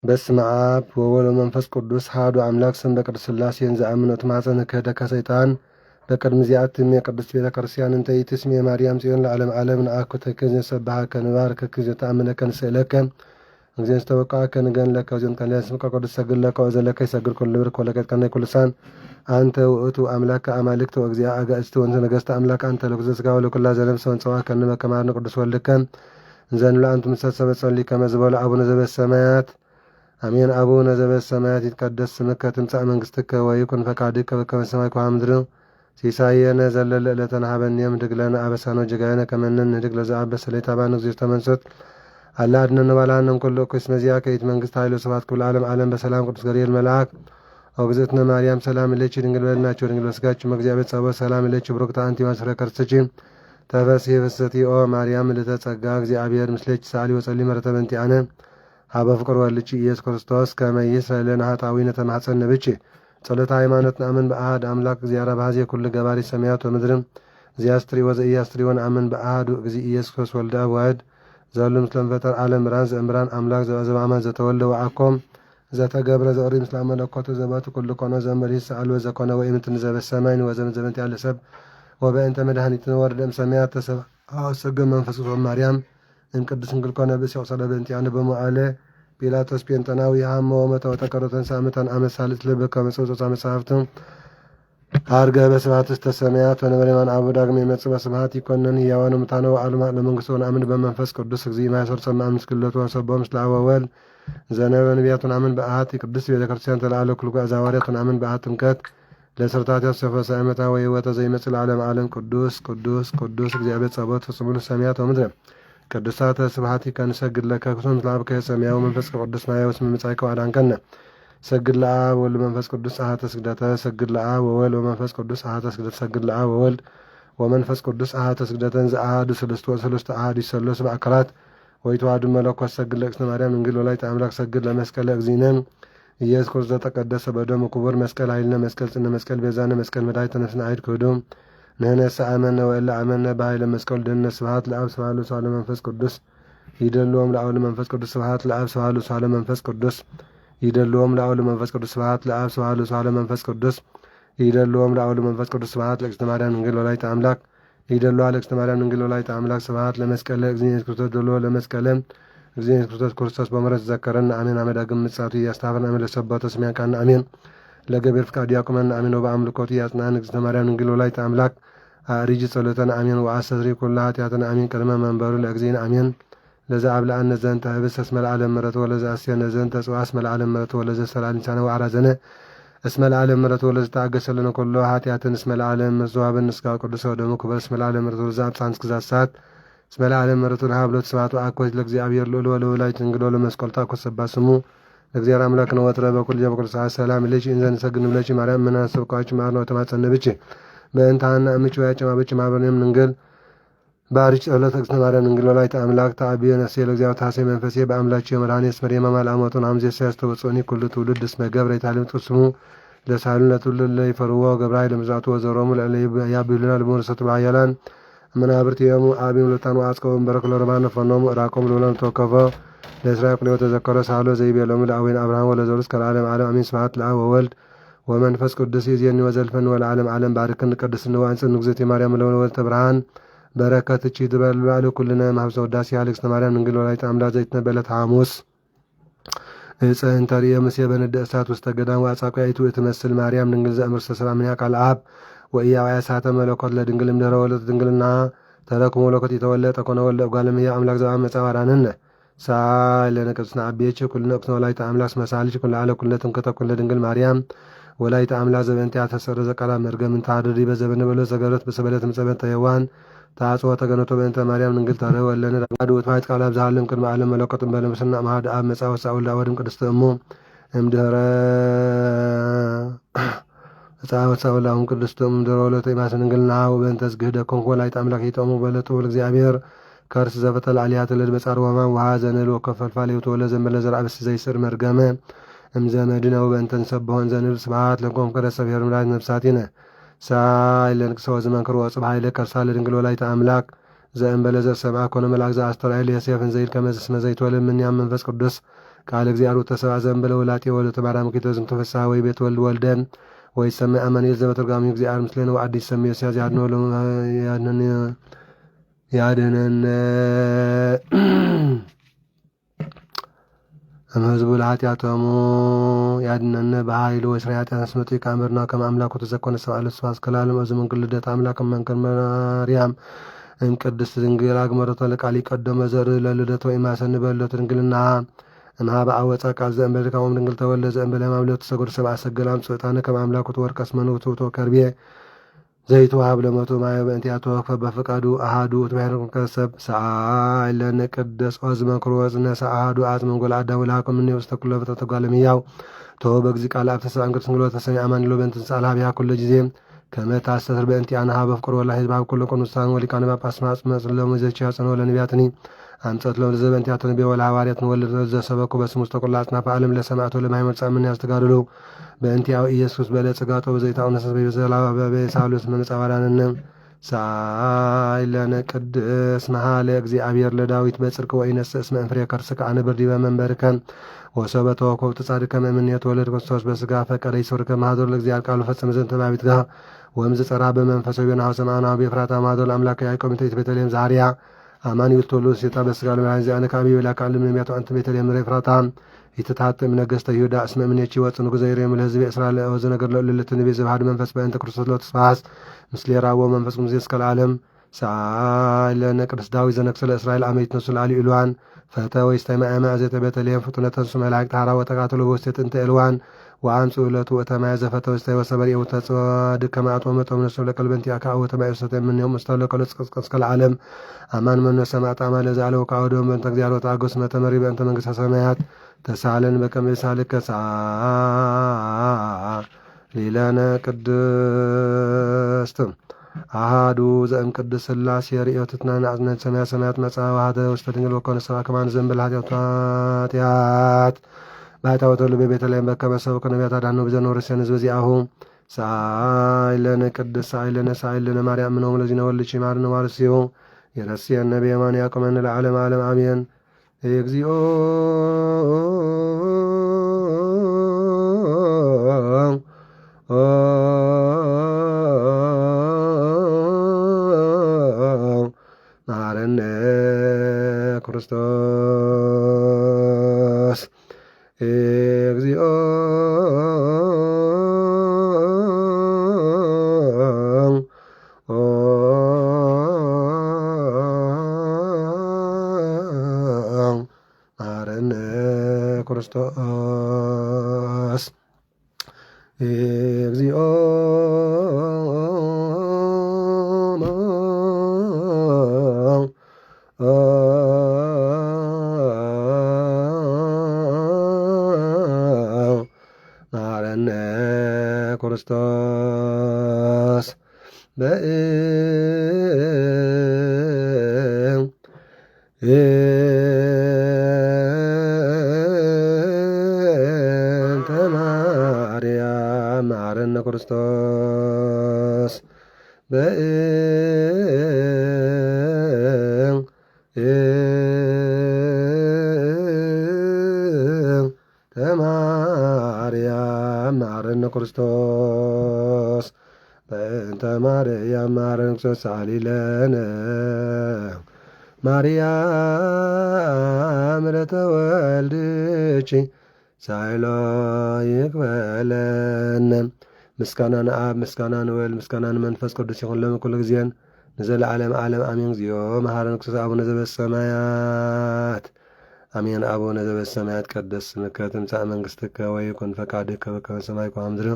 በስመ አብ ወወልድ ወመንፈስ ቅዱስ አሐዱ አምላክ ስም በቅድስት ሥላሴ ዘአምኖት ማፀን ከደከ ሰይጣን በቅድም ዚአትም የቅድስት ቤተ ክርስቲያን እንተ ይትስሜ ማርያም ጽዮን ለዓለም ዓለም ነአኩ ተከዘ ሰባሃ ከንባር ከከዘ ተአምነ ከንሰለከ እግዚአብሔር ተወቃ ከንገን ለከ ወዘን ከለስ ቅዱስ ሰግል ለከ ወዘለከ ይሰግል ኩል ብር ኮለከት ከነ ኩልሳን አንተ ውእቱ አምላክ አማልክት ወእግዚአ አጋእዝት ወንተ ነገሥት አምላክ አንተ ለኩዘ ሥጋ ወለኩላ ዘለም ሰውን ጸዋ ከነ ከማርነ ቅዱስ ወልከ ዘንላ አንቱም ሰሰበ ጸልይ ከመዝበለ አቡነ ዘበሰማያት አሜን። አቡነ ዘበሰማያት ይትቀደስ ስምከ ትምጻእ መንግሥትከ ወይኩን ፈቃድከ በከመ በሰማይ ከማሁ በምድር ሲሳየነ ዘለለ ዕለትነ ሀበነ ኅድግ ለነ አበሳነ ወጌጋየነ ከመ ንኅድግ ለዘአበሰ ለኢታባነ እግዚኦ ተመንሶት አላ አድኅነነ ባልሐነም ኩሉ እኩይ እስመ ዚአከ ይእቲ መንግሥት ኃይል ወስብሐት ክብር ለዓለመ ዓለም በሰላም ቅዱስ ገብርኤል መልአክ ወእግዝእትነ ማርያም ሰላም እለኪ ድንግል በድናችሁ ድንግል በሥጋችሁ እግዚአብሔር ጸባኦት ሰላም እለኪ ብሩክት አንቲ እምአንስረ ከርሥኪ ተፈሥሒ ፍስሕቲ ኦ ማርያም ምልዕተ ጸጋ እግዚአብሔር ምስሌኪ ሰአሊ ወጸልዪ ምሕረተ በእንቲአነ ሀበ ፍቅር ወልድኪ ኢየሱስ ክርስቶስ ከመ ይስረይ ለነ ኃጣውኢነ ተማኅፀነ ብኪ ጸሎተ ሃይማኖት ነአምን በአሐድ አምላክ እግዚአብሔር አብኀዜ ኩሉ ገባሬ ሰማያት ወምድርም ዘያስትሪ ወዘኢያስትሪ ወነአምን በአሐዱ እግዚእ ኢየሱስ ክርስቶስ ወልደ አብ ዋሕድ ዘሉ ምስለ እምፈጠር ዓለም ብርሃን ዘእምብርሃን አምላክ ዘበአማን ዘተወልደ ወአኮም ዘተገብረ ዘኦሪ ምስለ መለኮቱ ዘባቱ ኩሉ ኮነ ዘእንበለ ይስአል ወዘኮነ ወኢምንትን ዘበሰማይን ወዘበንተ ያለ ሰብ ወበእንተ መድኃኒትነ ወረደ እምሰማያት ተሰብአ ወሰገደ መንፈስ ቅዱስ ማርያም እንቅዱስ እንግል ኮነ ብእሲ ወሰለ በእንቲአነ በመዋዕለ ጲላጦስ ጴንጠናዊ ሃመ ወመተው ተቀረተን ሳምንታን አመሳልት ለበከ መጽውጾታ መጽሐፍትም አርገ በስብሐት እስተ ሰማያት ወነበለማን አቡ ዳግመ ይመጽእ በስብሐት ይኮነን ሕያዋን ሙታነ ወአልማ ለመንግሥቱ ወነአምን በመንፈስ ቅዱስ እግዚእ ማይሰር ሰማ ምስክለቱ ወሰቦ ምስለ አብ ወወልድ ዘነበ ነቢያት ወነአምን በአሐቲ ቅድስት ቤተ ክርስቲያን ተለዓለ ኩሉ ሐዋርያት ወነአምን በአሐቲ ጥምቀት ለሰርታት ያሰፈ ሳይመታ ወሕይወተ ዘይመጽእ ለዓለመ ዓለም ቅዱስ ቅዱስ ቅዱስ እግዚአብሔር ጸባኦት ፍጹም ሰማያት ወምድር ቅዱሳተ ስብሐቲከ ንሰግድ ለከ ክርስቶስ ለአብከ ሰማያዊ መንፈስ ቅዱስ ማያውስ መጻይከ አዳንከነ ሰግድ ለአብ ወወልድ መንፈስ ቅዱስ አሐተ ስግደተ ሰግድ ለአብ ወወልድ ወመንፈስ ቅዱስ አሐተ ስግደተ ሰግድ ለአብ ወወልድ ወመንፈስ ቅዱስ አሐተ ስግደተን ዘአሐዱ ስልስቱ ወሰለስቱ አሐዱ ይሰለሱ በአካላት ወይተዋሐዱ መለኮት ሰግድ ለእግዝእትነ ማርያም ድንግል ወላዲተ አምላክ ሰግድ ለመስቀለ እግዚእነ ኢየሱስ ክርስቶስ ዘተቀደሰ በደሙ ክቡር መስቀል ኃይልነ መስቀል ጽነ መስቀል ቤዛነ መስቀል መድኃኒተ ነፍስነ አይድ ክህዶም ንሕነሰ አመነ ወእለ አመነ በኃይለ መስቀል ድኅነ ስብሐት ለአብ ስብሐት ለወልድ ለመንፈስ ቅዱስ ይደልዎም ለአብ ለመንፈስ ቅዱስ ስብሐት ለአብ ስብሐት ለወልድ ለመንፈስ ቅዱስ ይደልዎም ለአብ ለመንፈስ ቅዱስ ስብሐት ለአብ ስብሐት ለወልድ ለመንፈስ ቅዱስ ይደልዎም ለአብ ለመንፈስ ቅዱስ ስብሐት ለእግዝእትነ ማርያም ድንግል ወላዲተ አምላክ ይደልዋ ለእግዝእትነ ማርያም ድንግል ወላዲተ አምላክ ስብሐት ለመስቀለ እግዚእነ ኢየሱስ ክርስቶስ ደልዎ ለመስቀለ እግዚእነ ኢየሱስ ክርስቶስ በምሕረት ዘከረን አሜን። አመዳግም ምጻቱ ያስታፈን አሜን። ለሰባተ ስሚያን ቃና አሜን። ለገብር ፍቃድ ያቁመን አሜን። በአምልኮት ያጽናን እግዝእትነ ማርያም ድንግል ወላዲተ አምላክ አሪጅ ጸሎተን አሜን። ወአስተስሪ ኩላ ኃጢአተን አሜን። ቅድመ መንበሩ ለእግዚእነ አሜን። ለዛ አብልዐነ ዘንተ ህብስተ እስመ ለዓለም ምሕረቱ ወለዘ አስየነ ዘንተ ጽዋዕ እስመ ለዓለም ምሕረቱ ወለዘ ሰላሊሳነ ወአራዘነ እስመ ለዓለም ምሕረቱ ወለዘ ተአገሰለነ ኩሎ ኃጢአትን እስመ ለዓለም መዝዋብን እስከ ቅዱስ ወደሙ ክብር እስመ ለዓለም ምሕረቱ ወለዘ አብሳን እስከ ሰዓት እስመ ለዓለም ምሕረቱ ለሀብሎት ስብሐቱ አኮት ለእግዚአብሔር ልዑል ወለወላዲቱ ድንግል ወለመስቀሉ ታኮት ሰባ ስሙ ለእግዚአብሔር አምላክ ነው። ወትረ በኩል ጀበኩል ሰዓት ሰላም ልጅ እንዘን ሰግድ ብለች ማርያም ምን አሰብኳች ማር ነው ተማጸነ ብቻ በእንታና ምቹ ያጨማ ብቻ ማብረንም ንግል ባሪች ጸሎት እግዝእትነ ማርያም ድንግል ወላዲተ አምላክ ተአብየ ነፍሴ ለእግዚአብሔር ታሴ መንፈሴ በአምላች የመድኃኒት እስመ የማማ ለአሞቱን አምዜ ሲያስተወጽኒ ኩሉ ትውልድ እስመ ገብረ የታለም ጥስሙ ለሳሉ ለትውልድ ለይፈርዎ ገብረ ኃይለ ምጽአቱ ወዘሮሙ ያብሉና ለመርሰቱ ባያላን መናብርት የሙ አቢም ለታኑ አጽቀውን በረከለ ረባነ ፈኖሙ ራቆም ለወላን ተከፈ ለእስራኤል ኩሉ ተዘከረ ሳሎ ዘይቤሎሙ ለአቡነ አብርሃም ወለዘሩስ ከለዓለም ዓለም አሜን። ስብሐት ለአብ ወወልድ ወመንፈስ ቅዱስ ይእዜኒ ወዘልፈኒ ወለዓለም ዓለም ባርክን ቅድስነ ወአንጽን ንግዘት የማርያም ለወለተ ብርሃን በረከት እቺ ድበል ኩልነ ማህበሰ ወዳሴ አሌክስነ ማርያም ድንግል ወላዲተ አምላክ ዘይትነበለት ሐሙስ እፀንተር የምሴ በነደ እሳት ውስተ ገዳም ወአጻቃይቱ እትመስል ማርያም ድንግል ዘእምር ሰላምኛ ቃል አብ ወኢያው ያሳተ መለኮት ለድንግል እምድኅረ ወለደት ድንግልና ተረክሞ መለኮት የተወለጠ ኮነ ወልደ እጓለምያ አምላክ ዘአብ መጻባራንነ ሳይለነ ቅዱስና አቤች ኩልነ ቅዱስና ወላዲተ አምላክ መሳልች ኩለ አለ ኩለትም ከተኩለ ድንግል ማርያም ወላዲተ አምላክ ዘበንቲያ ተሰረዘ ቃላ መርገምን ታድሪ በዘበነ በሎ ዘገረት በሰበለት ምጸበተ የዋን ታጽወ ተገነቶ በእንተ ማርያም ድንግል ታረወ ለነ ዳዱ ወጥፋት ቃል አብዛለም ቅድመ ዓለም መለኮትን በለምስና ማሃድ አብ መጻወ ሳውል ወድም ቅድስት እሙ እምድኅረ መጻወ ሳውል አሁን ቅድስት እሙ እምድኅረ ወለተ ይማስን ድንግልና ወበእንተ ዝግህደ ኮንኮ ወላዲተ አምላክ ይጠሙ በለቱ እግዚአብሔር ከርስ ዘበተል አልያተ ለድ በጻር ወማ ወሃ ዘነል ወከፈልፋል ይወለ ዘመለ ዘርዓ በስ ዘይስር መርገመ እምዘመድነ ወበእንተ ንሰብሖን ዘንብል ስብሐት ለኮም ከረሰብ ሄርምላት ነፍሳቲነ ሳይለን ክሰው ዘመንክሮ ወጽብ ኃይለ ከርሳ ለድንግል ወላዲተ አምላክ ዘእንበለ ዘሰብአ ኮነ መልአክ ዘአስተርአየ ለዮሴፍን ዘይል ከመ እስመ ዘይትወለድ እምኔሃ መንፈስ ቅዱስ ቃል እግዚአብሔር ተሰባ ዘንበለ ወላጤ ወለተ ማርያም ኪተዝም ተፈሳ ወይ ቤት ወልድ ወልደን ወይ ሰማይ አማኑኤል ዘበተርጓሚ እግዚአብሔር ምስሌነ ወአዲስ ሰማይ ሲያዝ ያድነው ያድነን ህዝቡ ለኃጢአቶሙ ያድነን በኃይሉ ወስራያት ያስመጡ ካምርና ከማምላኩ ተዘኮነ ሰብአለ ስፋስ ከላለም አዘመን ግልደት አምላክ መንከን ማርያም እም ቅድስት ድንግል አግመረቶ ለቃል ይቀደመ ዘር ለልደት ወይ ማሰን በለት ድንግልና እምሃበ አወፃ ቃል ዘእንበልካም ድንግል ተወለዘ እንበለ ማምለቱ ሰጎር ሰብአ ሰገላም ጾታነ ከማምላኩ ተወርቀስ መኑቱ ተከርቤ ዘይቱ ሀብ ለመቶ ማየ በእንቲያቶ በፈቃዱ አሃዱ ተባይረን ከሰብ ሰአይለን ቅዱስ ኦዝመ ክሮዝነ ሰአሃዱ አዝመን ጎል አዳም ለሃከም ነው ወስተኩለ በተጓለሚያው ቶ በግዚ ቃል አብተሰብ አንገት ስንግሎ ተሰሚ አማን ሎ በእንትን ጻላ ቢያ ኩለ ጊዜ ከመታሰር በእንቲ አና ሀበ ፍቅር ወላ ህዝብ ኩለ ቆኑሳን ወሊቃነ ጳጳስ ማጽመጽ ለሙዘቻ ያጸነው ለነቢያትኒ አንጸት ለዘበንት ያተነ በወላ ሐዋርያት ወልደ ዘሰበኩ በስሙ ተቆላጽና በዓለም ለሰማዕቱ ለማይመርጻ ምን ያስተጋድሉ በእንቲያው ኢየሱስ በለጽጋቶ በዘይታው ነሰበ በዘላ በሳሉስ መንጻዋራንነ ሳይለነ ቅዱስ መሐለ እግዚአብሔር ለዳዊት በጽርቅ ወይነስ እስመ እንፍሬ ከርስከ አንብርዲ በመንበርከን ወሰበቶ ኮብት ጻድከ መምኔት ወለድ ክርስቶስ በስጋ ፈቀደ ይሶርከ ማህደር ለእግዚአብሔር ቃሉ ፈጸመ ዘንተ ባቢት ጋር ወምዝ ጸራ በመንፈሳዊ በናው ሰማና በፍራታ ማህደር አምላክ ያዕቆብ ቤተ ቤተልሔም ዛሪያ አማን ይልቶሎ ሲታ በስጋ ለማይዘ አነካቢ ወላካል ምን የሚያተው አንተ ቤተልሔም ፍራታ ይተታተም ነገስተ ይሁዳ እስመ ምኔቺ ወጽኑ ጉዘይር የምል ህዝብ እስራኤል ወዘ ነገር ለለትን ቤዘ ባህድ መንፈስ በእንተ ክርስቶስ ለተስፋስ ምስለ ራው መንፈስ ቅዱስ እስከ ዓለም ሳይለነ ቅዱስ ዳዊት ዘነክሰ ለእስራኤል አመይት ነው ስላሊ ኢሏን ፈተ ወይስታይ ማእማ ዘተ ቤተልሔም ፍጡነተን ሱ መላእክት ታራ ወተቃተሎ በውስጥ እንተ ኢሏን ወአንጹ ለቱ ወተማይ ዘፈተ ወይስታይ ወሰበር የውተጽዋድ ከማአቶ መቶም ነው ለቀልበንት ያካ ወተማይ ወሰተ ምን ነው መስተለቀለ እስከ ዓለም አማን መነ ሰማጣ ማለ ዛለው ካወደው በእንተ እግዚአብሔር ታጎስ መተመሪ በእንተ መንግስተ ሰማያት ተሳለን በከመ ሳልከ ሊለነ ቅድስት አሃዱ ዘእም ቅድስ ሥላሴ ርእዮትትና ናዝነ ሰማያ ሰማያት መጻዋተ ውስተ ድንግል ወኮነ ሰብአ ከማን ዘንበል ኃጢአት ባይታወተ ለበ ቤተልሔም በከመ ሰብእ ከነቢያት አዳነው በዘኖር ሰንዝ በዚአሁ ሳይለነ ቅድስ ሳይለነ ማርያም ነው ለዚነ ወልቺ ማርነ ዋርሲዮ የረሲየነ በየማን ያቆመን ለዓለም ዓለም አሜን። እግዚኦ ማረነ ክርስቶስ እግዚኦ ማረነ ክርስቶስ እግዚኦ ማረነ ክርስቶስ በእንተ ማርያም ማረነ ክርስቶስ ማርያም ማረነ ክርስቶስ በእንተ ማርያም ማረነ ክርስቶስ ሳሊለነ ማርያም ለተወልድቺ ሳይሎ ይቅበለነ ምስጋናን አብ ምስጋናን ወልድ ምስጋናን መንፈስ ቅዱስ ይሁን ለኩሉ ጊዜን ንዘለዓለም ዓለም አሜን። እግዚኦ መሐረነ ክርስቶስ አቡነ ዘበሰማያት አሜን። አቡነ ዘበሰማያት ቀደስ ስምከ ትምጻእ መንግሥትከ ወይኩን ፈቃድከ በከመ በሰማይ ከማሁ በምድር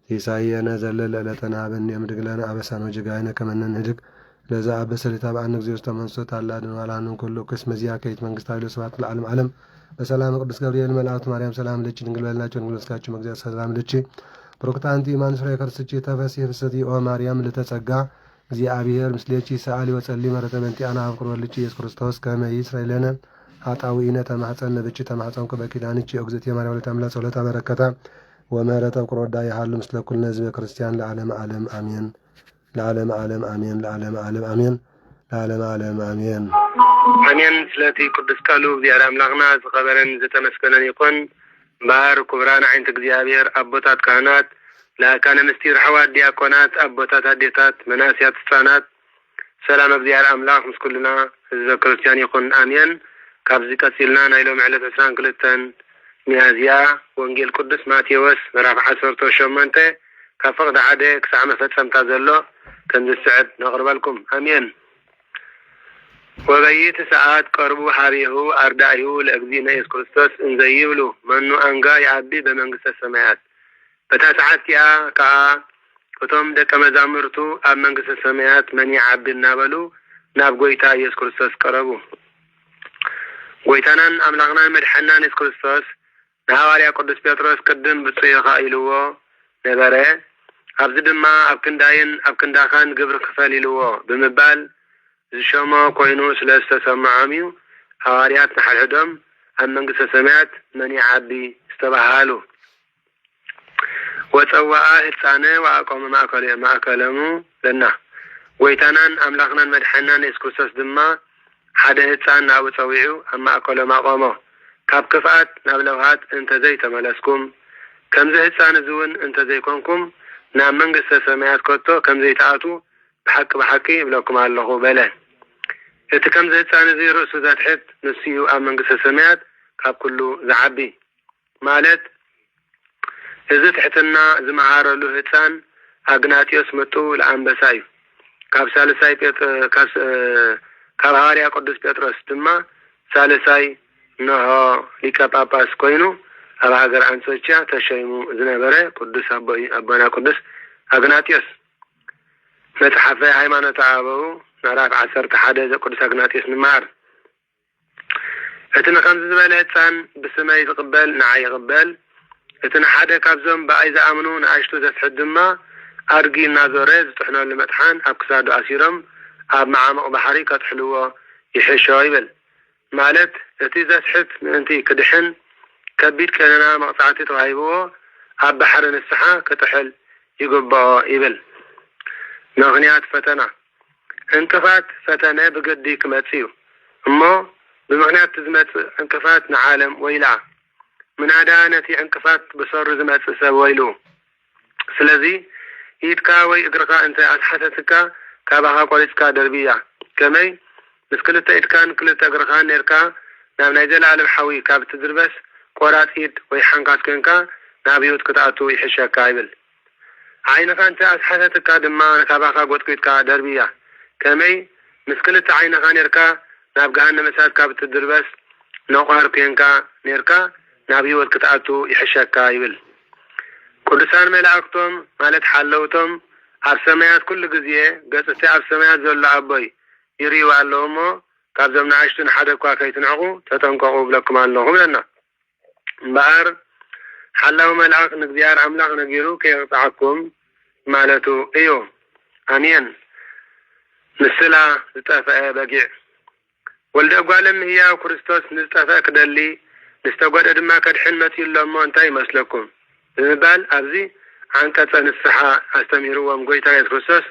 ሲሳየነ ዘለለ ዕለትነ ሀበነ ዮም ለነ አበሳነ ወጌጋየነ ከመ ንኅድግ ለዛ አበሰሊታ በአን ጊዜ ውስጥ ተመንሶት አላድን ዋላንን ኩሉ ቅስ መዚያ ከይት መንግስት ኃይሉ ስብሐት ለዓለም ዓለም በሰላም ቅዱስ ገብርኤል መልአኩ ማርያም ሰላም ልጅ ድንግል በልናቸው ድንግል ወስካቸው መግዚያ ሰላም ልጅ ፕሮክታንቲ ማንስራ የከርስቺ ተፈሲ ፍሰቲ ኦ ማርያም ልተጸጋ እግዚአብሔር ምስሌቺ ሰአሊ ወጸሊ መረተ በእንቲአነ አፍቅሮ ልጅ ኢየሱስ ክርስቶስ ከመ ይስራኤለነ ኃጣውኢነ ተማኅፀነ ብቺ ተማኅፀንኩ በኪዳንቺ ኦግዝእት የማርያም ወለተ አምላክ ጸሎታ በረከታ ወመረተ ፍቅሮዳ ያሃሉ ምስለ ኩልነ ህዝበ ክርስቲያን ለዓለም ዓለም አሜን። ለዓለም ዓለም አሜን። ለዓለም ዓለም አሜን። ለዓለም ዓለም አሜን። امين سلاتي قدس قالو ديال املاغنا زخبرن زتمسكنن يكون بار كبران عين تغزيابير ابوتات كهنات لا كان مستير حواد دياكونات ابوتات اديتات مناسيات صانات سلام ديال املاغ مس كلنا كريستيان يكون امين كابزي كسيلنا نايلو معلة اسران كلتن ميازيا وانجيل قدس ماتيوس مراف حسرتو شمانته كفقد عادي كسع مفتسمتا زلو كنز السعد نقرب لكم امين وبيت ساعات قربوا حريه أردائه لأجزينا يسوع كريستوس انزيبلو منو أنجا يعبي بمنجس السماوات بتسعات يا كا كتوم دك مزامرتو أم منجس السماوات من يعبي النابلو ناب قويتا يسوع كريستوس قربوا قويتانا أملاغنا مدحنا يسوع كريستوس نهاري قدس بيتروس قدم بتصيغة إلوه نبره أبزد ما أبكنداين أبكنداخان قبر كفال إلوه بمبال زشما كوينو سلسة سمعاميو حواريات نحل حدم أم منقصة سمعت من يعبي استبهالو وتسوى هتسانة وأقوم ما أكلمو لنا ويتانان أملاقنا مدحنان إسكوساس دما حدا هتسان ناو تسويعو أما أقول ما قومو كاب كفات نابلوهات انت زي تملسكم كم زي هتسان زون انت زي كونكم نام منقصة سمعت كوتو كم زي تاعتو بحكي بلوكم الله بلا اتكم زي تسان زي رؤسو ذات حد نسيو أم منقصة سمعت كاب كله زعبي مالت إذا تحتنا زمعار له هتسان أغناتيوس متو الأنبسايو كاب سالساي كاب هاريا قدس بيتروس دما سالساي نهو ليكا باباس كوينو أبا هاجر أنسوچا تشيمو زنبره قدس أبانا قدس أغناتيوس متحفة هايمانة عابو نراك عسرت حدا قدس أغناتيوس نمار اتنا خمس زبالة هتسان بسماي تقبل نعي قبل اتنا حدا كابزهم بأي زأمنو نعيشتو ذات حدما أرقي النازوريز تحنا لمتحان أبكسادو أسيرم أب معامق بحري كتحلوه يحشو يبل مالت اتي ذات حد انتي كدحن كبيت كاننا مقطعتي تغايبوه أب بحر السحا كتحل يقبو يبل نغنيات فتنة انكفات فتنة بقدي كماتسيو امو بمغنيات تزمت انكفات نعالم ويلع من عدانتي انكفات بصر زمت سب ويلو سلزي يتكا ويقرقا انت أتحسسك كابها قولتكا دربية كمي مسكلتا يتكان كلتا اقرقا نيركا نام نيزل عالم حوي كاب تدربس قورات ايد ويحنقاس كنكا نابيوت كتاتو يحشاكا يبل عينك انت أتحسسك دما كابها قولتكا دربية كمي مسكلتا عينك نيركا نابقهن مساد كاب تدربس نوقهر كينكا نيركا نابيوت كتاتو يحشاكا يبل قدسان ملاكتم مالت حلوتم عب سمايات كل قزية قصتي عب سمايات زول عبوي يريوا اللهمو كاب زمنا عشتن حدكوا كيتنعقو تتنققوا بلكم اللهم لنا بار حلو ملاك نقديار عملاق نقيرو كي يقطعكم مالتو ايو امين نسلا نتفق بقيع ولد أقوالم هي كريستوس نتفق كدلي نستقعد دما كدحن متي اللهم انتاي مسلكم بمبال أبزي عن كتن الصحة أستمروا ومقويتا يا كريستوس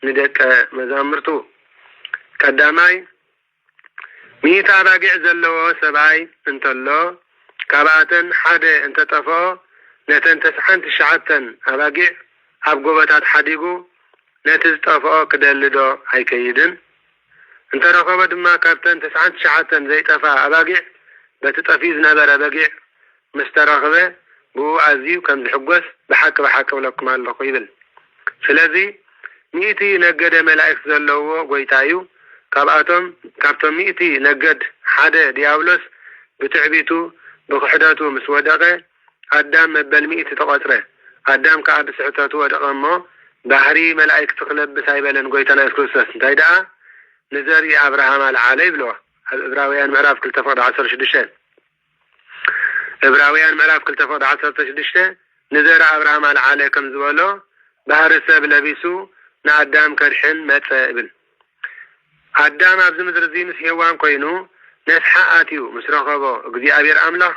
ندك مزامرتو كداماي ميتا باقع زلو سبعي انت اللو كاباتن حدا انت تفو نتن تسحن تشعتن أباقع أبقوبتات حديقو نتزتفو كدلدو هيكيدن انت رقبة دما كابتن تسعن تشعتن زي تفا أباقع بتتفيز نبر أباقع مسترغبة بو عزيو كم الحقوس بحك ولكم على القيبل سلازي ميتي نقد ملائك زلو قويتايو كابتم ميتي نقد حدا دياولوس بتعبيتو بخحداتو مسودقه قدام مبل ميتي تقطره قدام كعب سعتاتو ودقمو بحري ملائك تقلب بسايبلن قويتانا يسكروسس انتايدا نزاري أبراهام العالي بلوه إبراويان معراف كل تفرد 16 إبراويان معراف كل تفرد 16 نزار أبراهام العالي كم زوالو بحر ساب لبيسو نعدام كرحن مات ابن عدام أبز مدرزين سيوان كوينو ناس حقاتيو مسرقبو قدي أبير أملا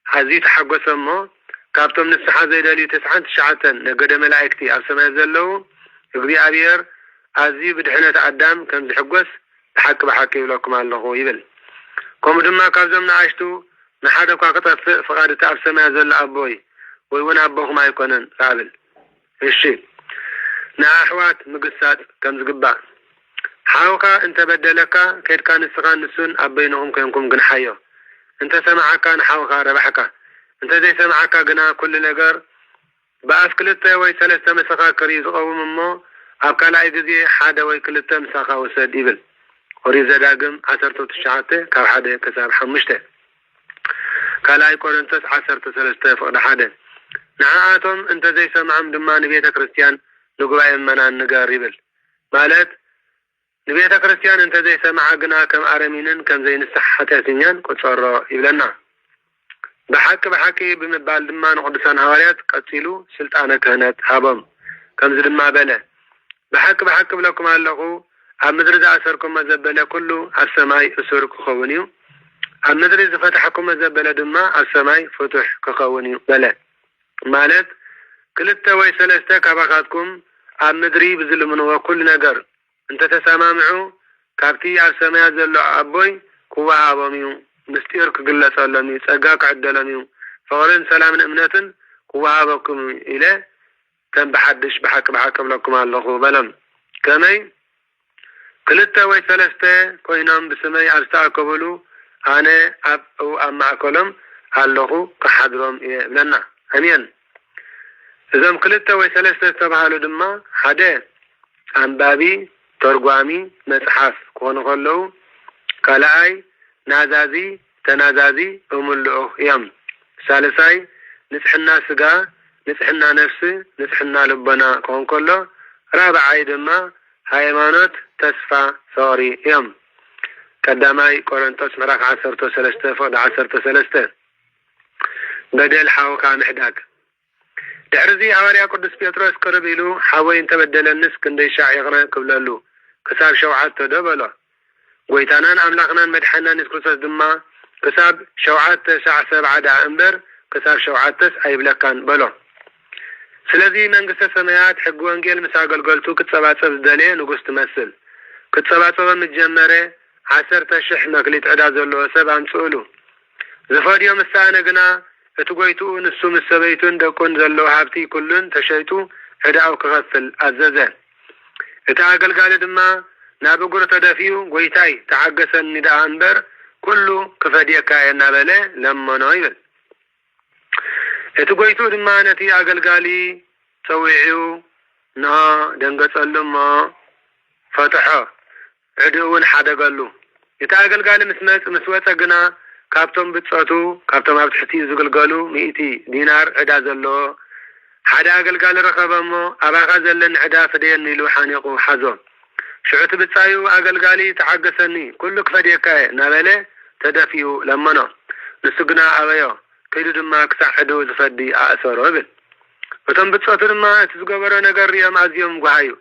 حزيت حقو سمو كابتم نسحا زي دالي 9 نقد ملائكتي أبسما يزلو قدي أبير عزي بدحنة عدام كم زحقوس بحق يبلكم الله يبل كم دما كابزم نعشتو نحدا كاقطف فقاد تاب سما زل أبوي ويونا أبوه ما يكونن قابل الشيء ناحوات مقصات كم زقبا حاوكا انت بدلكا كيد كان السغان نسون أبينهم كينكم قنحيو انت سمعك نحاوكا ربحكا انت زي سمعك قنا كل نقر بأفكلته ويسلسة مسخا كريز قوم ممو أبكالا إذي حادة ويكلته مسخا وسد إبل وريزة داقم عسرتو تشعاته كاب حادة كساب حمشته كالا يكون انتس عسرتو سلسته فقد حادة نعاتهم انت زي سمعهم دما نبيتا كريستيان نقبع منان نقار إبل مالت نبيتا كريستيان انت زي سمعقنا كم أرمينن كم زي نسحة سنيان كتصار إبلنا بحكي بمبال دمان قدسان هواريات قتلوا سلطانة كهنات هابم كم زد ما بلا بحكي بلكم هلقوا عم مدرز أسركم مزبلا كله السماي أسرك خونيو عم مدرز فتحكم مزبلا دما السماي فتح كخونيو بلا مالت كلتا ويسلستا كبخاتكم عم مدري بظلمن وكل نقر انت تسامعوا كابتي السماي زلو أبوي كوا هابميو مستيرك قلت اللمي سقاك عدلمي فغرين سلام امنة كوهابكم إليه كان بحدش بحكم لكم الله بلم كمي كلتا ويسلستا كوينام بسمي أرساء قبلو أنا أب أو أما أكلم الله كحضرهم إليه بلنا أمين إذا كلتا ويسلستا تبهالو دما حدا أنبابي ترقوامي متحف كون خلو كلاي نازازي تنازازي أملؤه يم ثالثاي نسحنا سقا نسحنا نفسي نسحنا لبنا كون كله رابعاي دما هايمانوت تسفى صاري يم قداماي كورنتوس مراك 10 فوق 10 بدل حاوكا محداك دعرزي هواريا قدس بيتروس كربيلو حاوين تبدل النس كندي شاع يغرى كبلالو كساب شوعات تدبلو ويتانان أملاقنا مدحنا نسكرسوس دما كساب شوعات 9-7 أمبر كساب شوعات أي بلكان بلو سلذي منقصة سميات حق وانجيل مساقل قلتو كتسابات دالي نقص تمثل كتسابات متجمرة 10 شح مكليت عداز اللو سبعا سؤلو زفاد يوم الساعة قنا اتقويتو نسو مسابيتون دكون زلو حابتي كلن تشيتو عداو كغفل أزازة اتعاقل قال دما نابقر تدافيو قويتاي تعقسن نداء أنبر كله كفديكا ينابله لما نايبل اتقويتو دمانتي عقل قالي تويعيو نا دنقص اللما فتحا عدوون حدا قالو يتعقل قالي مسوات قنا كابتم بتصاتو كابتم عبتحتي زقل قالو 100 دينار عدا زلو حدا عقل قالي رخبامو أباقا زلن عدا فدين نيلو حانيقو حزون شعوت بتصايو أقلقالي تعقسني كلك فديكاي نابله تدفيو لمنا نسقنا أبيو كيدو دما كسحدو زفدي أأسورو بل وتم بتصاتو دما تزقبرو نقر يوم عزيوم قحايو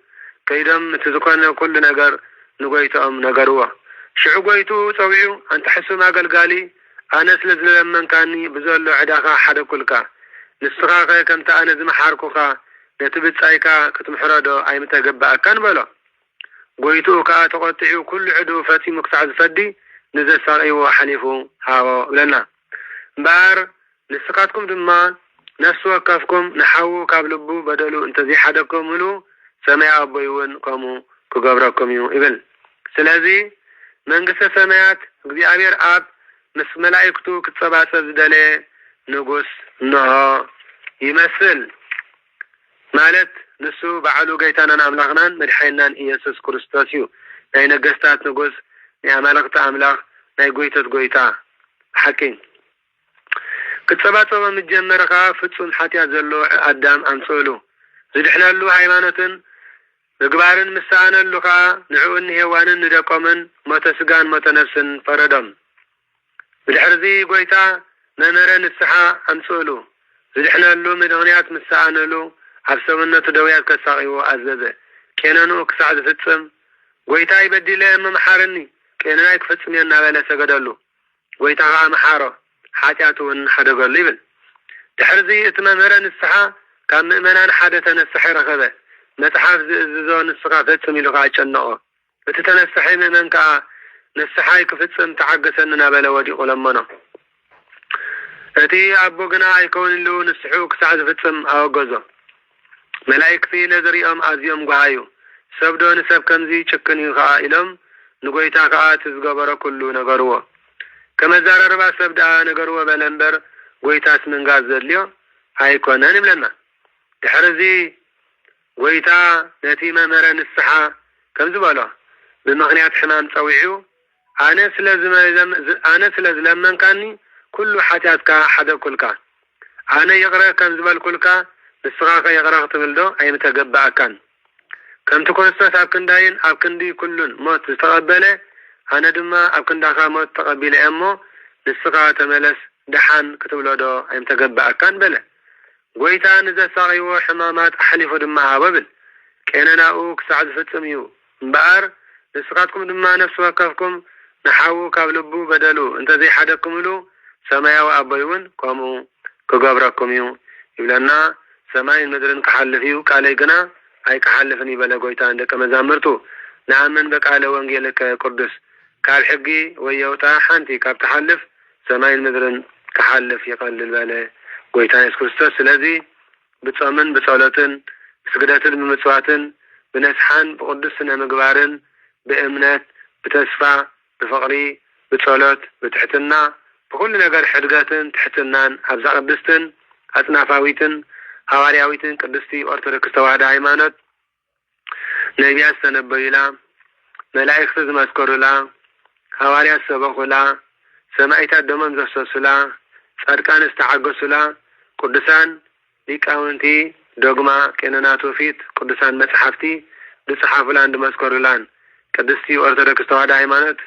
كيدم تزقنا كل نقر نقويتو أم نقروا شعو قويتو تويو أنت حسو ما أقلقالي أنا سلزل لمن كاني بزولو عداقا حدا كلكا نستغاقا كمتا أنا زمحاركوكا نتبتصايكا كتمحرادو أي متقبأ كان بلو قويتو كا تقطعو كل عدو فاتي مقطع زفدي نزل صار ايوه حليفو هاو لنا بار نسقاتكم دما نفس وكافكم نحاو كابلبو بدلو انت زي حدكم ملو سمايا أبويون قامو كقبركم يو إبل سلازي منقصة سمايات قدي عبير آب مس ملايكتو كتصبع سزدالي نقص نها يمثل مالت نسو بعلو قيتانا أملاغنان مدحينان إيسوس كريستوسيو ناي نقستات نقص ناي أملاغت أملاغ ناي قويتا حكين كتصباتو متجمرقا فتسون حتيا زلو أدام أنصولو زدحنا اللو حيمانة نقبارن مسانا اللوكا نعون هيوانن ندقومن متسقان متنفسن فردم بالحرزي قويتا نمرن السحا أنصولو زدحنا اللو مدغنيات مسانا اللو عبسومنا تدويات كساقيو أزازة كينانو كساعد فتسم قويتا يبدي لي أما محارني كينانا يكفتسم ينابالا سقدالو قويتا غا محارو حاتياتو حدا قال ليبل تحرزي اتمامرن السحا كان مؤمنان حادثا السحي رخبه متحاف زون السقافة سميلو غاية النقو بتتنسحي منك نسحاي كفتسم تعقسننا بلا وديق لمنا أتي أبوغنا يكون له نسحوك سعد فتسم أوغزو ملائكتي نذريهم أزيهم قهايو سبدو نسب كمزي چكني غائلهم نقويتا كا تزغبر كله نغروه كما زارربا سبدا نغروه بلنبر قويتا سمنغاز زليو هايكونا نبلنا تحرزي قويتا نتيمة مرن السحا كم زبالو بمغنيات حمام توعيو أنا سلزلمن كاني كل حاجاتك حدا كلك أنا يقرأ كم زبال كلك الصغاقة يقرأ تبلدو أي متقبع كان كم تكون استاذ أبكنداين أبكندي كلن موت تقبله أنا دما أبكنداخا موت تقبل أمو الصغاقة تملس دحان كتبلدو أي متقبع كان بله قويتا نزا ساقيو حمامات أحلفو دما وبل كيننا أوك سعد فتسميو مبار الصغاقكم دما نفس وكفكم نحاو كابلبو بدلو انت زي حدكم له سمايا وأبيون كومو كقبركم يو يبلنا سماي مدرن كحلفيو كاليقنا أي كحلفني بلا قويتا عندك مزامرتو نعمن بك على وانجيلك قدس كالحقي ويوتا حانتي كاب تحلف سماي مدرن كحلف يقلل بلا قويتا يسكرستوس الذي بتصامن بصولة بسقدات بمسوات بنسحان بقدسنا مقبارن بأمنات بتسفى بفقري بصولة بتحتنا بكل نقر حدقات تحتنان أبزع قدستن أتنافاويتن هوارياويتن قدستي أرترك استوعد هايمانت نبيات سنبيلا ملائكة مذكرلا هواريات سبقلا سمائتا دمم زسوسلا صدقان استعقسلا قدسان ليكاونتي دوغما كنناتو فيت قدسان مصحفتي بصحافلان دمذكرلان قدستي أرترك استوعد هايمانت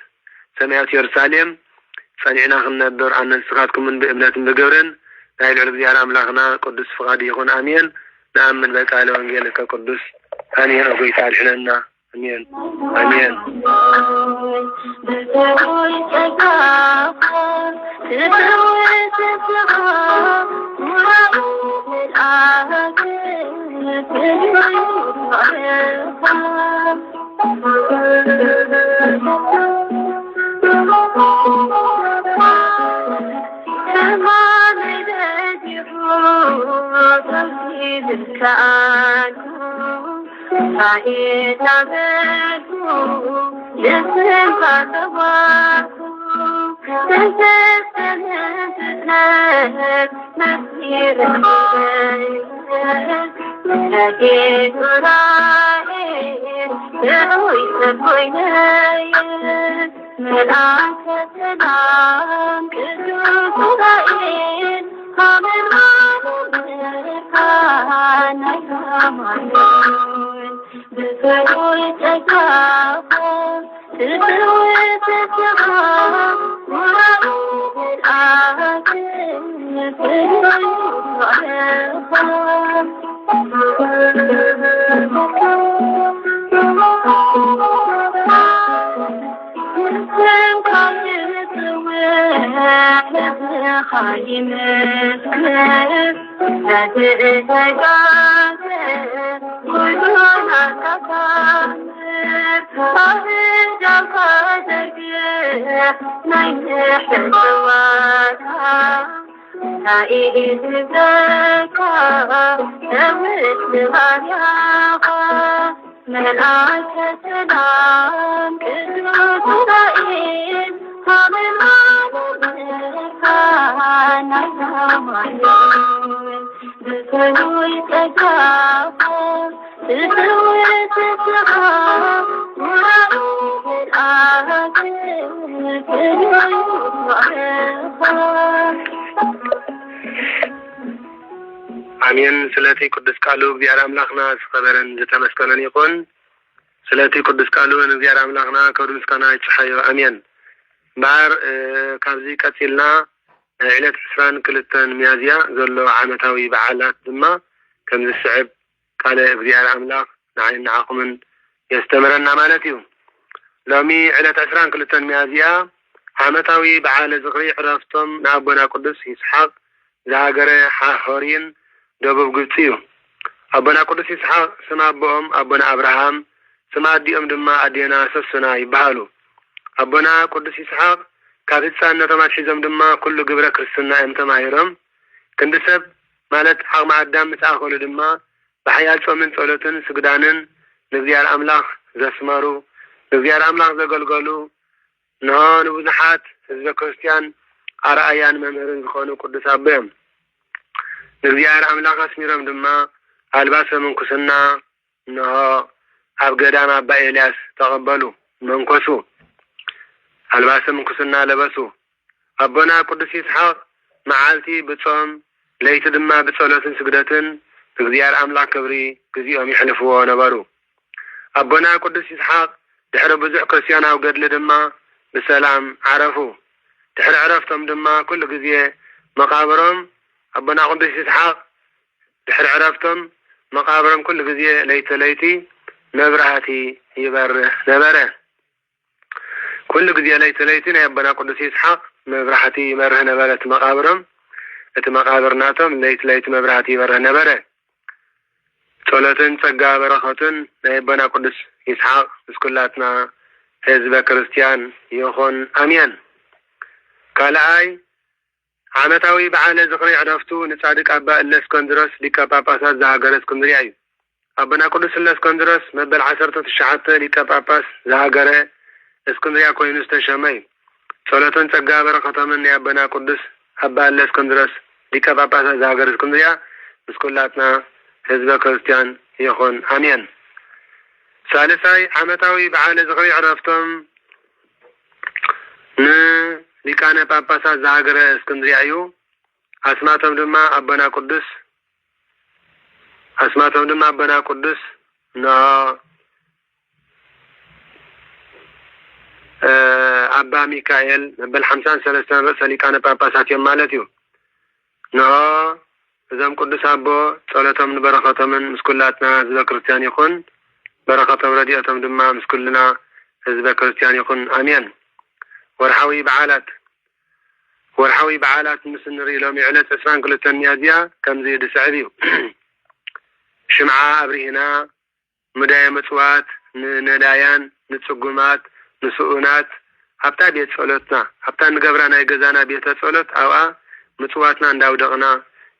سمعت يرساليم صنعنا خنبر عن نسخاتكم من بإبنات بقبرن لا يلعب زيارة أملاخنا قدس فغادي يكون آمين نأمن بك على وانجيلك قدس آمين أقويت على حلنا آمين آمين آمين. سلاتي قدس قالوا بيار أملاخنا سقدرن جتمسكنن يكون سلاتي قدس قالوا بيار أملاخنا كرمس كنا يتحيو آمين. بار كابزي كتلنا علة عسران كلتن ميازيا زلوا عامتاوي بعالات دما كم السعب قال بيار أملاخ نعين نعاقم يستمرنا مالتيهم لومي علة عسران كلتن ميازيا عامتاوي بعال زغري عرفتم نابونا قدس إسحاق زاقر حورين دبب قلتيو أبونا قدس إسحاق سنابهم أبونا أبراهام ስማዲኦም ድማ አዴና ሰስና ይባሃሉ አቦና ቅዱስ ይስሐቅ ካብ ህፃንነቶም አትሒዞም ድማ ኩሉ ግብረ ክርስትና እዮም ተማሂሮም ክንድሰብ ማለት ዓቅመ አዳም ምሳአኸሉ ድማ በሐያል ጾምን ጸሎትን ስግዳንን ንእግዚአብሔር አምላክ ዘስመሩ ንእግዚአብሔር አምላክ ዘገልገሉ ንብዙሓት ህዝበ ክርስቲያን አርአያን መምህርን ዝኾኑ ቅዱስ አቦዮም ንእግዚአብሔር አምላክ አስሚሮም ድማ አልባሰ ምንኩስና ኣብ ገዳም አባ ኤልያስ ተቀበሉ መንኮሱ አልባሰ ምንኩስና ለበሱ አቦና ቅዱስ ይስሐቅ መዓልቲ ብጾም ለይቲ ድማ ብጸሎትን ስግደትን እግዚአብሔር አምላክ ክብሪግዚኦም ይሕልፍዎ ነበሩ አቦና ቅዱስ ይስሐቅ ድሕሪ ብዙሕ ክርስቲያናዊ ገድሊ ድማ ብሰላም ዓረፉ ድሕሪ ዕረፍቶም ድማ ኩሉ ግዜ መቃብሮም አቦና ቅዱስ ይስሐቅ ድሕሪ ዕረፍቶም መቃብሮም ኩሉ ግዜ ለይቲ መብራህቲ ይበርህ ነበረ ኩሉ ግዜ ለይቲ ናይ አቦና ቅዱስ ይስሐቅ መብራህቲ ይበርህ ነበረ መቃብሮም እቲ መቃብርናቶም ለይቲ መብራህቲ ይበርህ ነበረ ጸሎትን ጸጋ በረኸትን ናይ አቦና ቅዱስ ይስሐቅ እስኩላትና ህዝበ ክርስቲያን ይኹን አሜን ካልአይ ዓመታዊ በዓለ ዝኽሪ ዕረፍቱ ንጻድቅ አባ እለእስክንድሮስ ሊቀ ጳጳሳት ዘሃገረ እስክንድርያ እዩ አቦና ቅዱስ እለእስክንድሮስ መበል 19 ሊቀ ጳጳስ ዘሃገረ እስክንድርያ ኮይኑ ዝተሸመ እዩ ጸሎትን ጸጋ በረኸቶምን ናይ አቦና ቅዱስ አባ እለእስክንድሮስ ሊቀ ጳጳሳት ዘሃገረ እስክንድርያ እስኩላትና ህዝበ ክርስቲያን ይኹን አሜን ሳልሳይ ዓመታዊ በዓለ ዝኽሪ ዕረፍቶም ሊቃነ ጳጳሳት ዘሃገረ እስክንድርያ እዩ አስማቶም ድማ አቦና ቅዱስ አባ ሚካኤል መበል 53 ርእሰ ሊቃነ ጳጳሳት እዮም ማለት እዩ እዞም ቅዱስ አቦ ጸሎቶም ንበረኸቶምን ምስኩላትና ህዝበ ክርስቲያን ይኹን በረኸቶም ረድኤቶም ድማ ምስኩልና ህዝበ ክርስቲያን ይኹን አሜን ወርሓዊ በዓላት ምስ ንርኢ ሎሚ ዕለት 22 ሚያዝያ ከምዚ ድስዕብ እዩ ሽምዓ አብሪሂና ሙዳየ ምጽዋት ንነዳያን ንጽጉማት ንስኡናት ኣብታ ቤት ጸሎትና ኣብታ ንገብራ ናይ ገዛና ቤተ ጸሎት ኣብኣ ምጽዋትና እንዳውደቕና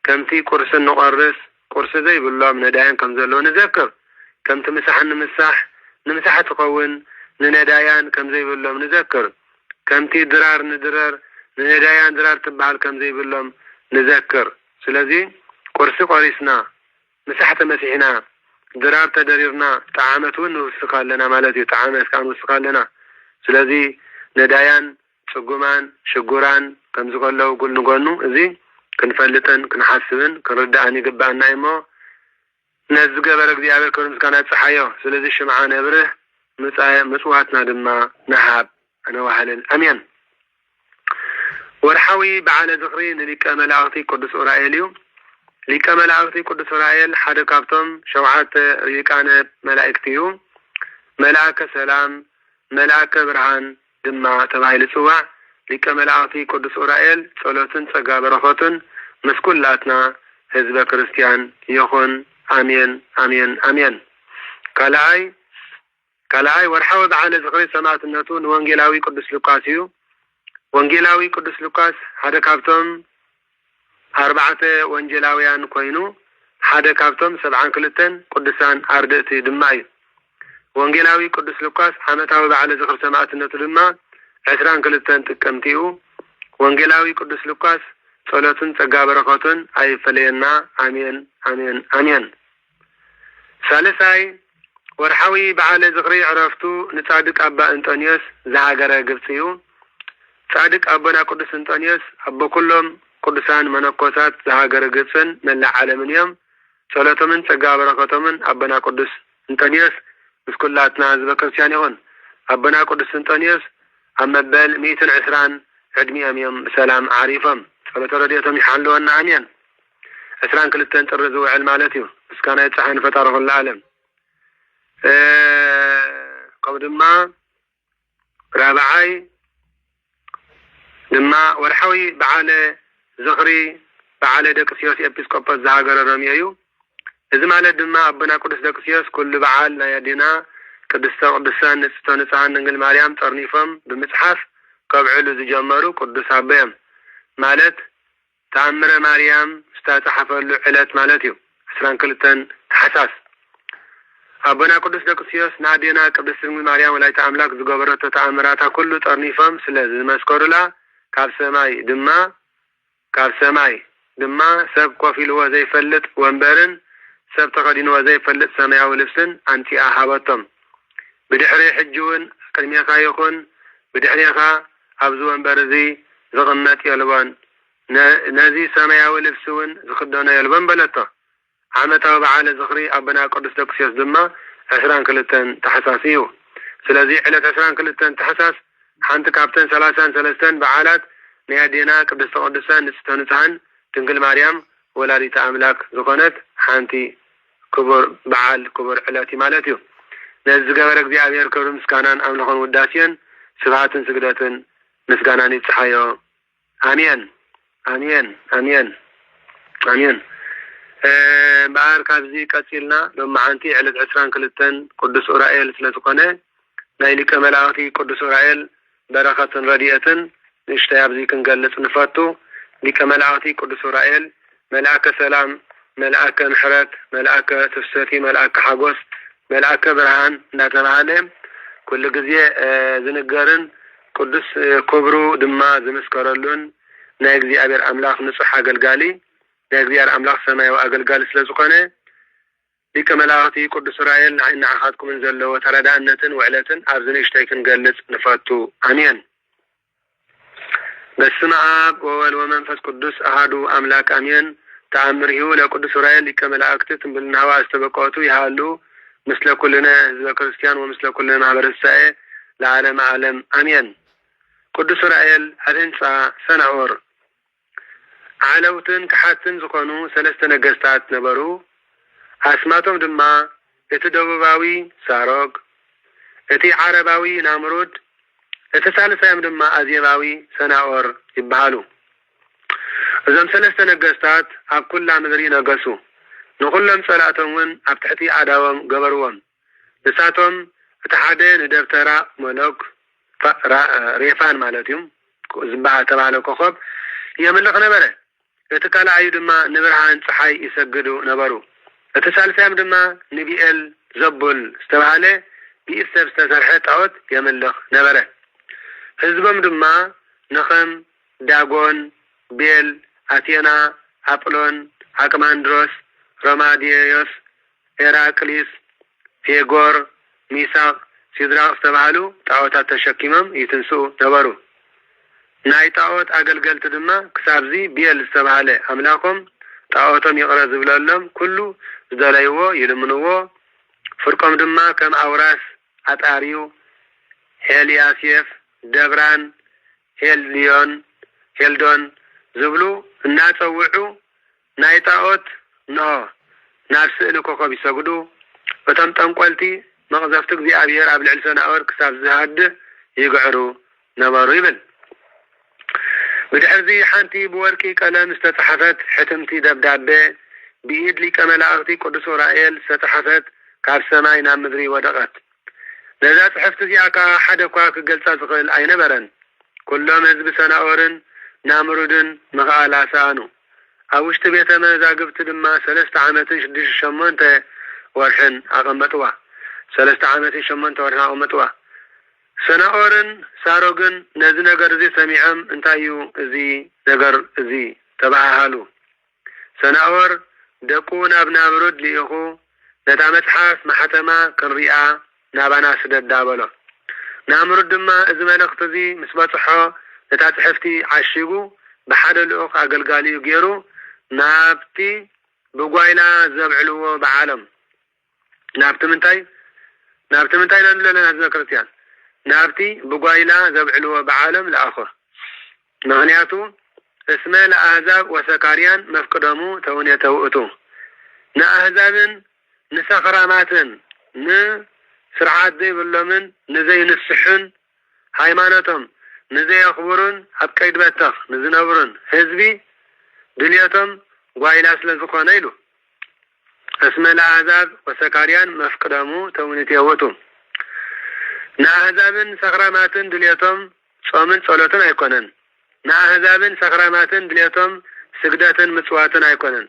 ከምቲ ቁርስ ንቆርስ ቁርስ ዘይብሎም ነዳያን ከም ዘለዎ ንዘክር ከምቲ ምሳሕ ንምሳሕ ትኸውን ንነዳያን ከም ዘይብሎም ንዘክር ከምቲ ድራር ንድረር ንነዳያን ድራር ትበሃል ከም ዘይብሎም ንዘክር ስለዚ ቁርሲ ቆሪስና ምሳሕ ተመሲሕና ድራር ተደሪርና ጣዓመት እውን ንውስኽ ኣለና ማለት እዩ ጣዓመት ከዓ ንውስኽ ኣለና ስለዚ ነዳያን ጽጉማን ሽጉራን ከም ዝከለው ኩሉ ንጎኑ እዚ ክንፈልጥን ክንሓስብን ክንርዳእን ይግባአና እሞ ነዚ ገበረ እግዚአብሔር ክብሪ ምስጋና ይብፅሓዮ ስለዚ ሽምዓ ነብርህ ምጽዋትና ድማ ነሃብ ኣነዋህልን አሜን ወርሓዊ በዓለ ዝኽሪ ንሊቀ መላእኽቲ ቅዱስ ኡራኤል እዩ ሊቀ መላእኽቲ ቅዱስ ኡራኤል ሓደ ካብቶም 7 ሊቃነ መላእክቲ እዩ መልአከ ሰላም መልአከ ብርሃን ድማ ተባሂሉ ይጽዋዕ ሊቀ መላእኽቲ ቅዱስ ኡራኤል ጸሎትን ጸጋ በረኸትን ምስኩላትና ህዝበ ክርስቲያን ይኹን አሜን አሜን አሜን ካልአይ ወርሓዊ በዓለ ዝኽሪ ሰማዕትነቱ ንወንጌላዊ ቅዱስ ሉቃስ እዩ ወንጌላዊ ቅዱስ ሉቃስ ሓደ ካብቶም 4 ወንጌላውያን ኮይኑ ሓደ ካብቶም 72 ቅዱሳን አርድእቲ ድማ እዩ ወንጌላዊ ቅዱስ ሉቃስ ዓመታዊ በዓለ ዝኽሪ ሰማዕትነቱ ድማ 22 ጥቅምቲ እዩ ወንጌላዊ ቅዱስ ሉቃስ ጸሎትን ጸጋ በረኸትን አይፈለየና አሜን አሜን አሜን ሳልሳይ ወርሓዊ በዓለ ዝኽሪ ዕረፍቱ ንጻድቅ አባ እንጦንዮስ ዘሃገረ ግብጽ እዩ ጻድቅ አቦና ቅዱስ እንጦንዮስ አቦ ኩሎም ቅዱሳን መነኮሳት ዘሃገረ ግብጽን መላእ ዓለምን እዮም ጸሎቶምን ጸጋ በረኸቶምን አቦና ቅዱስ እንጦንዮስ ምስኩላትና ህዝበ ክርስቲያን ይኹን አቦና ቅዱስ እንጦንዮስ ኣብ መበል 120 ዕድሚኦም እዮም ብሰላም ዓሪፎም ጸሎተ ረድኤቶም ይሓልወና አሜን 22 ጥሪ ዝውዕል ማለት እዩ ምስጋና ይብፅሓን ፈጣሪ ኩሉ ዓለም ከምኡ ድማ ራብዓይ ድማ ወርሓዊ በዓለ ዝኽሪ በዓለ ደቅስዮስ ኤጲስቆጶስ ዘሃገረ ሮምዮ እዩ እዚ ማለት ድማ አቦና ቅዱስ ደቅስዮስ ኩሉ በዓል ናይ ኣዴና ቅድስተ ቅዱሳን ንጽሕተ ንጹሐን ድንግል ማርያም ጠርኒፎም ብምጽሓፍ ከብዕሉ ዝጀመሩ ቅዱስ ኣቦዮም ማለት ተኣምረ ማርያም ዝተጻሕፈሉ ዕለት ማለት እዩ 22 ታሕሳስ አቡና ቅዱስ ደቅስዮስ ናዴና ቅድስት ድንግል ማርያም ወላዲተ አምላክ ዝገበረቶ ተአምራታ ኩሉ ጠርኒፎም ስለዝመስከሩላ ካብ ሰማይ ድማ ሰብ ኮፍ ኢልዎ ዘይፈልጥ ወንበርን ሰብ ተኸዲንዎ ዘይፈልጥ ሰማያዊ ልብስን አንቲኣ ሃበቶም ብድሕሪ ሕጂውን ቅድሚኻ ይኹን ብድሕሪኻ ኣብዚ ወንበር እዚ ዝቕመጥ የልቦን ነዚ ሰማያዊ ልብስ እውን ዝኽደኖ የልቦን በለቶ ዓመታዊ በዓለ ዝኽሪ አቡና ቅዱስ ደቅስዮስ ድማ 22 ታሕሳስ እዩ ስለዚ ዕለት 22 ታሕሳስ ሓንቲ ካብተን 33 በዓላት ናይ ኣዴና ቅድስተ ቅዱሳን ንጽሕተ ንጹሐን ድንግል ማርያም ወላዲተ አምላክ ዝኾነት ሓንቲ ክቡር በዓል ክቡር ዕለት ማለት እዩ ነዚ ዝገበረ እግዚአብሔር ክብሪ ምስጋናን ኣምልኾን ውዳሴን ስብሃትን ስግደትን ምስጋናን ይጽሓዮ አሜን አሜን አሜን አሜን በዓል ካብዚ ቀፂልና ሎማዓንቲ ዕለት 22 ቅዱስ ኡራኤል ስለዝኾነ ናይ ሊቀ መላእክቲ ቅዱስ ኡራኤል በረኸትን ረድኤትን ንሽተይ ኣብዚ ክንገልጽ ንፈቱ ሊቀ መላእክቲ ቅዱስ ኡራኤል መልአከ ሰላም መልአከ ምሕረት መልአከ ትፍሰቲ መልአከ ሓጎስ መልአከ ብርሃን እናተባሃለ ኩሉ ግዜ ዝንገርን ቅዱስ ክብሩ ድማ ዝመስከረሉን ናይ እግዚአብሔር አምላክ ንጹሕ አገልጋሊ ናይ እግዚአብሔር አምላክ ሰማያዊ አገልጋሊ ስለዝኾነ ሊቀ መላእክቲ ቅዱስ ኡራኤል ንዓኻትኩምን ዘለዎ ተረዳእነትን ውዕለትን ኣብዚ ንሽተይ ክንገልጽ ንፈቱ አሜን በስመ አብ ወወልድ ወመንፈስ ቅዱስ አሐዱ አምላክ አሜን ተአምሪሁ ለቅዱስ ኡራኤል ሊቀ መላእክት ትንብልናዋ አስተበቆቱ ይሃሉ ምስለ ኩልነ ህዝበ ክርስቲያን ወምስለ ኩልነ ማህበረ እስራኤል ለዓለም ዓለም አሜን ቅዱስ ኡራኤል አድንጻ ሰናዖር ዓለውትን ክሓትን ዝኾኑ ሰለስተ ነገስታት ነበሩ አስማቶም ድማ እቲ ደቡባዊ ሳሮግ እቲ ዓረባዊ ናምሩድ እቲ ሳልሳዮም ድማ አዜባዊ ሰናዖር ይበሃሉ እዞም ሰለስተ ነገስታት ኣብ ኩላ ምድሪ ነገሱ ንኹሎም ጸላእቶም እውን ኣብ ትሕቲ ዓዳዎም ገበርዎም ንሳቶም እቲ ሓደ ንደብተራ መሎክ ሬፋን ማለት እዩ ዝበሃል ተባሃለ ኮኸብ የምልኽ ነበረ እቲ ካልኣዩ ድማ ንብርሃን ፀሓይ ይሰግዱ ነበሩ እቲ ሳልሳዮም ድማ ንቢኤል ዘቡል ዝተባሃለ ብኢድ ሰብ ዝተሰርሐ ጣዖት የምልኽ ነበረ ህዝቦም ድማ ንኸም ዳጎን ቤል አቴና አጵሎን አቅማንድሮስ ሮማዲዮስ ኤራቅሊስ ፌጎር ሚሳቅ ሲድራቅ ዝተባሃሉ ጣዖታት ተሸኪሞም ይትንስኡ ነበሩ ናይ ጣዖት አገልገልቲ ድማ ክሳብዚ ቤል ዝተባሃለ አምላኮም ጣዖቶም ይቕረ ዝብለሎም ኩሉ ዝደለይዎ ይልምንዎ ፍርቆም ድማ ከም አውራስ አጣሪው ሄልያሴፍ ደብራን ሄልዶን ዝብሉ እናጸውዑ ናይ ጣዖት ነው ናብ ስእሊ ኮኸብ ይሰግዱ እቶም ጠንቆልቲ መቕዘፍቲ እግዚአብሔር ኣብ ልዕሊ ሰናዖር ክሳብ ዝሃድ ይግዕሩ ነበሩ ይብል ብድሕሪ ሓንቲ ብወርቂ ቀለም ዝተጻሕፈት ሕትምቲ ደብዳቤ ብኢድ ሊቀ መላእክቲ ቅዱስ ኡራኤል ዝተጻሕፈት ካብ ሰማይ ናብ ምድሪ ወደቐት ነዛ ጽሕፍቲ እዚኣ ከዓ ሓደ እኳ ክገልጻ ዝኽእል ኣይነበረን ኩሎም ህዝቢ ሰናዖርን ናምሩድን ምኽኣላ ሰኣኑ ኣብ ውሽጢ ቤተ መዛግብቲ ድማ 3 ዓመትን 8 ወርሕን ኣቐመጥዋ 3 ዓመትን 8 ወርሕን ኣቐመጥዋ ሰናዖርን ሳሮግን ነዚ ነገር እዚ ሰሚዖም እንታይ እዩ እዚ ነገር እዚ ተባሃሉ ሰናዖር ደቁ ናብ ናምሩድ ልኢኹ ነታ መጽሓፍ ማሕተማ ክንሪኣ ናባና ስደዳ በሎ ናምሩድ ድማ እዚ መልእኽቲ እዚ ምስ በጽሖ ነታ ጽሕፍቲ ዓሽጉ ብሓደ ልኡኽ ኣገልጋሊዩ ገይሩ ናብቲ ብጓይላ ዘብዕልዎ በዓሎም ናብቲ ምንታይ ናንብለና ህዝበ ክርስቲያን ናብቲ ብጓይላ ዘብዕልዎ በዓሎም ለኣኾ ምክንያቱ እስመ ለአሕዛብ ወሰካርያን መፍቅዶሙ ተውኔተ ውእቱ ንኣሕዛብን ንሰኽራማትን ንስርዓት ዘይብሎምን ንዘይንስሑን ሃይማኖቶም ንዘየኽብሩን ኣብ ቀይድ በተኽ ንዝነብሩን ህዝቢ ድልየቶም ጓይላ ስለ ዝኾነ ኢሉ እስመ ለአሕዛብ ወሰካርያን መፍቅዶሙ ተውኔተ ውእቱ ንኣህዛብን ሰኽራማትን ድልየቶም ጾምን ጸሎትን ኣይኮነን ንኣህዛብን ሰኽራማትን ድልየቶም ስግደትን ምጽዋትን ኣይኮነን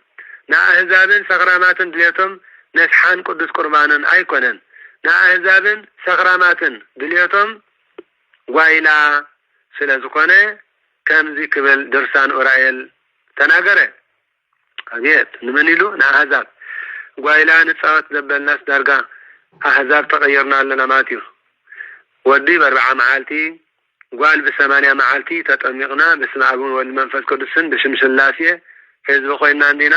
ንኣህዛብን ሰኽራማትን ድልየቶም ነስሓን ቅዱስ ቁርባንን ኣይኮነን ንኣህዛብን ሰኽራማትን ድልየቶም ጓይላ ስለ ዝኾነ ከምዚ ክብል ድርሳን ኡራኤል ተናገረ አቤት ንመን ኢሉ ንኣህዛብ ጓይላ ንጻወት ዘበልናስ ዳርጋ ኣህዛብ ተቀየርና ኣለና ማለት እዩ ወዲ ብ40 መዓልቲ ጓል ብ80 መዓልቲ ተጠሚቕና በስመ አብ ወወልድ መንፈስ ቅዱስን በስም ሥላሴ ህዝቢ ኮይና እንዲና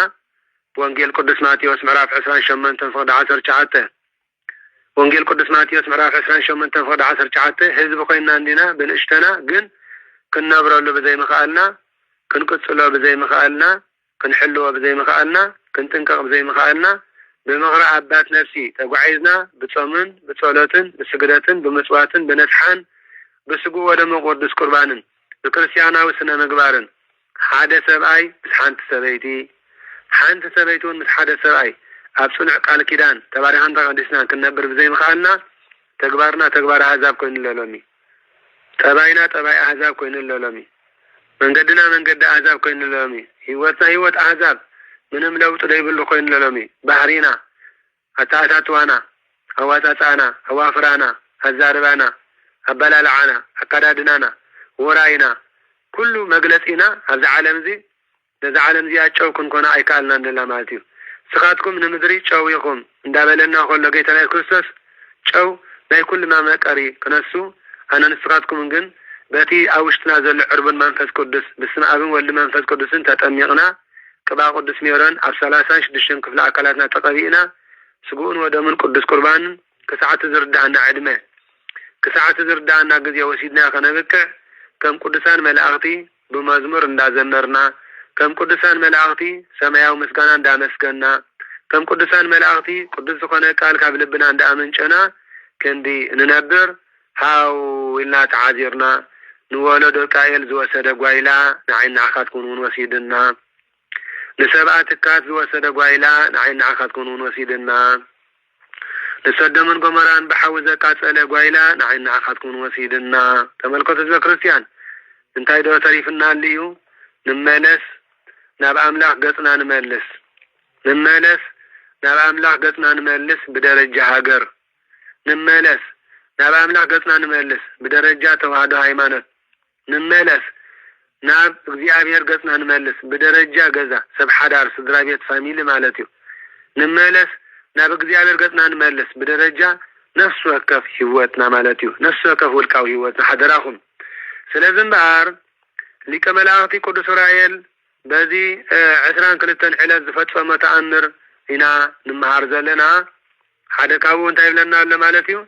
ወንጌል ቅዱስ ማቴዎስ ምዕራፍ 28 ፍቅድ 19 ወንጌል ቅዱስ ማቴዎስ ምዕራፍ 28 ፍቅድ 19 ህዝቢ ኮይና እንዲና ብንእሽተና ግን ክንነብረሉ በዘይ ምኽኣልና ክንቅጽሎ በዘይ ምኽኣልና ክንሕልዎ በዘይ ምኽኣልና ክንጥንቀቕ በዘይ ምኽኣልና በመቕራ አባት ነፍሲ ተጓዒዝና በጾምን በጸሎትን በስግደትን በመጽዋትን በነስሓን በስጉ ወደሞ ቅዱስ ቁርባንን በክርስቲያናዊ ስነ ምግባርን ሓደ ሰብኣይ ሓንቲ ሰበይቲ ሓንቲ ሰበይቱን ምስ ሓደ ሰብኣይ ኣብ ጽኑዕ ቃል ኪዳን ተባሪኻን ተቀዲስና ክንነብር በዘይ ምኽኣልና ተግባርና ተግባር አሕዛብ ኮይኑ ለሎሚ ጠባይና ጠባይ አሕዛብ ኮይኑ ለሎሚ መንገድና መንገድ አሕዛብ ኮይኑ ለሎሚ ህይወትና ህይወት አሕዛብ ምንም ለውጥ ደይብሉ ኮይኑ ለሎሚ ባህሪና አታታትዋና አዋጣጣና አዋፍራና አዛርባና አበላልዓና አካዳድናና ወራይና ኩሉ መግለጺና ኣብዚ ዓለም እዚ ነዚ ዓለም እዚ ጨው ክንኮና ኣይከኣልና እንደላ ማለት እዩ ስኻትኩም ንምድሪ ጨው ኢኹም እንዳበለና ከሎ ጌታና ክርስቶስ ጨው ናይ ኩሉ መቀሪ ክነሱ ኣነ ንስኻትኩም ግን በቲ ኣብ ውሽጥና ዘሎ ዕርብን መንፈስ ቅዱስ በስመ አብን ወልድ መንፈስ ቅዱስን ተጠሚቕና ቅባ ቅዱስ ሜሮን ኣብ 36 ክፍለ አካላትና ተቀቢእና ስጉኡን ወደሙን ቅዱስ ቁርባንን ከሰዓት ዝርዳእና ዕድመ ከሰዓት ዝርዳእና ግዜ ወሲድና ከነበክዕ ከም ቅዱሳን መላእክቲ በመዝሙር እንዳዘመርና ከም ቅዱሳን መላእክቲ ሰማያዊ ምስጋና እንዳመስገና ከም ቅዱሳን መላእክቲ ቅዱስ ዝኾነ ቃል ካብ ልብና እንዳኣመንጨና ክንዲ ንነብር ሃው ኢልና ተዓዚርና ንወለዶ ቃየል ዝወሰደ ጓይላ ንዓይና ዓኻትኩን እውን ወሲድና ንሰብኣት ካት ዝወሰደ ጓይላ ንዓይና ዓኻትኩን እውን ወሲድና ንሰደምን ጎመራን በሓዊ ዘቃጸለ ጓይላ ንዓይና ዓኻትኩን ወሲድና ተመልከቱ ህዝበ ክርስቲያን እንታይ ዶ ተሪፍና ልዩ ንመለስ ናብ አምላክ ገጽና ንመልስ ንመለስ ናብ አምላክ ገጽና ንመልስ በደረጃ ሀገር ንመለስ ናብ አምላክ ገጽና ንመልስ በደረጃ ተዋህዶ ሃይማኖት ንመለስ ናብ እግዚአብሔር ገጽና ንመልስ በደረጃ ገዛ ሰብ ሓዳር ስድራ ቤት ፋሚሊ ማለት እዩ ንመለስ ናብ እግዚአብሔር ገጽና ንመልስ በደረጃ ነፍስ ወከፍ ህይወትና ማለት እዩ ነፍስ ወከፍ ውልቃዊ ህይወትና ሓደራኹም ስለዚህ እምበር ሊቀ መላእክቲ ቅዱስ ኡራኤል በዚ 22 ዕለት ዝፈጸመ ተኣምር ኢና ንምሃር ዘለና ሓደ ካብኡ እንታይ ይብለና ኣሎ ማለት እዩ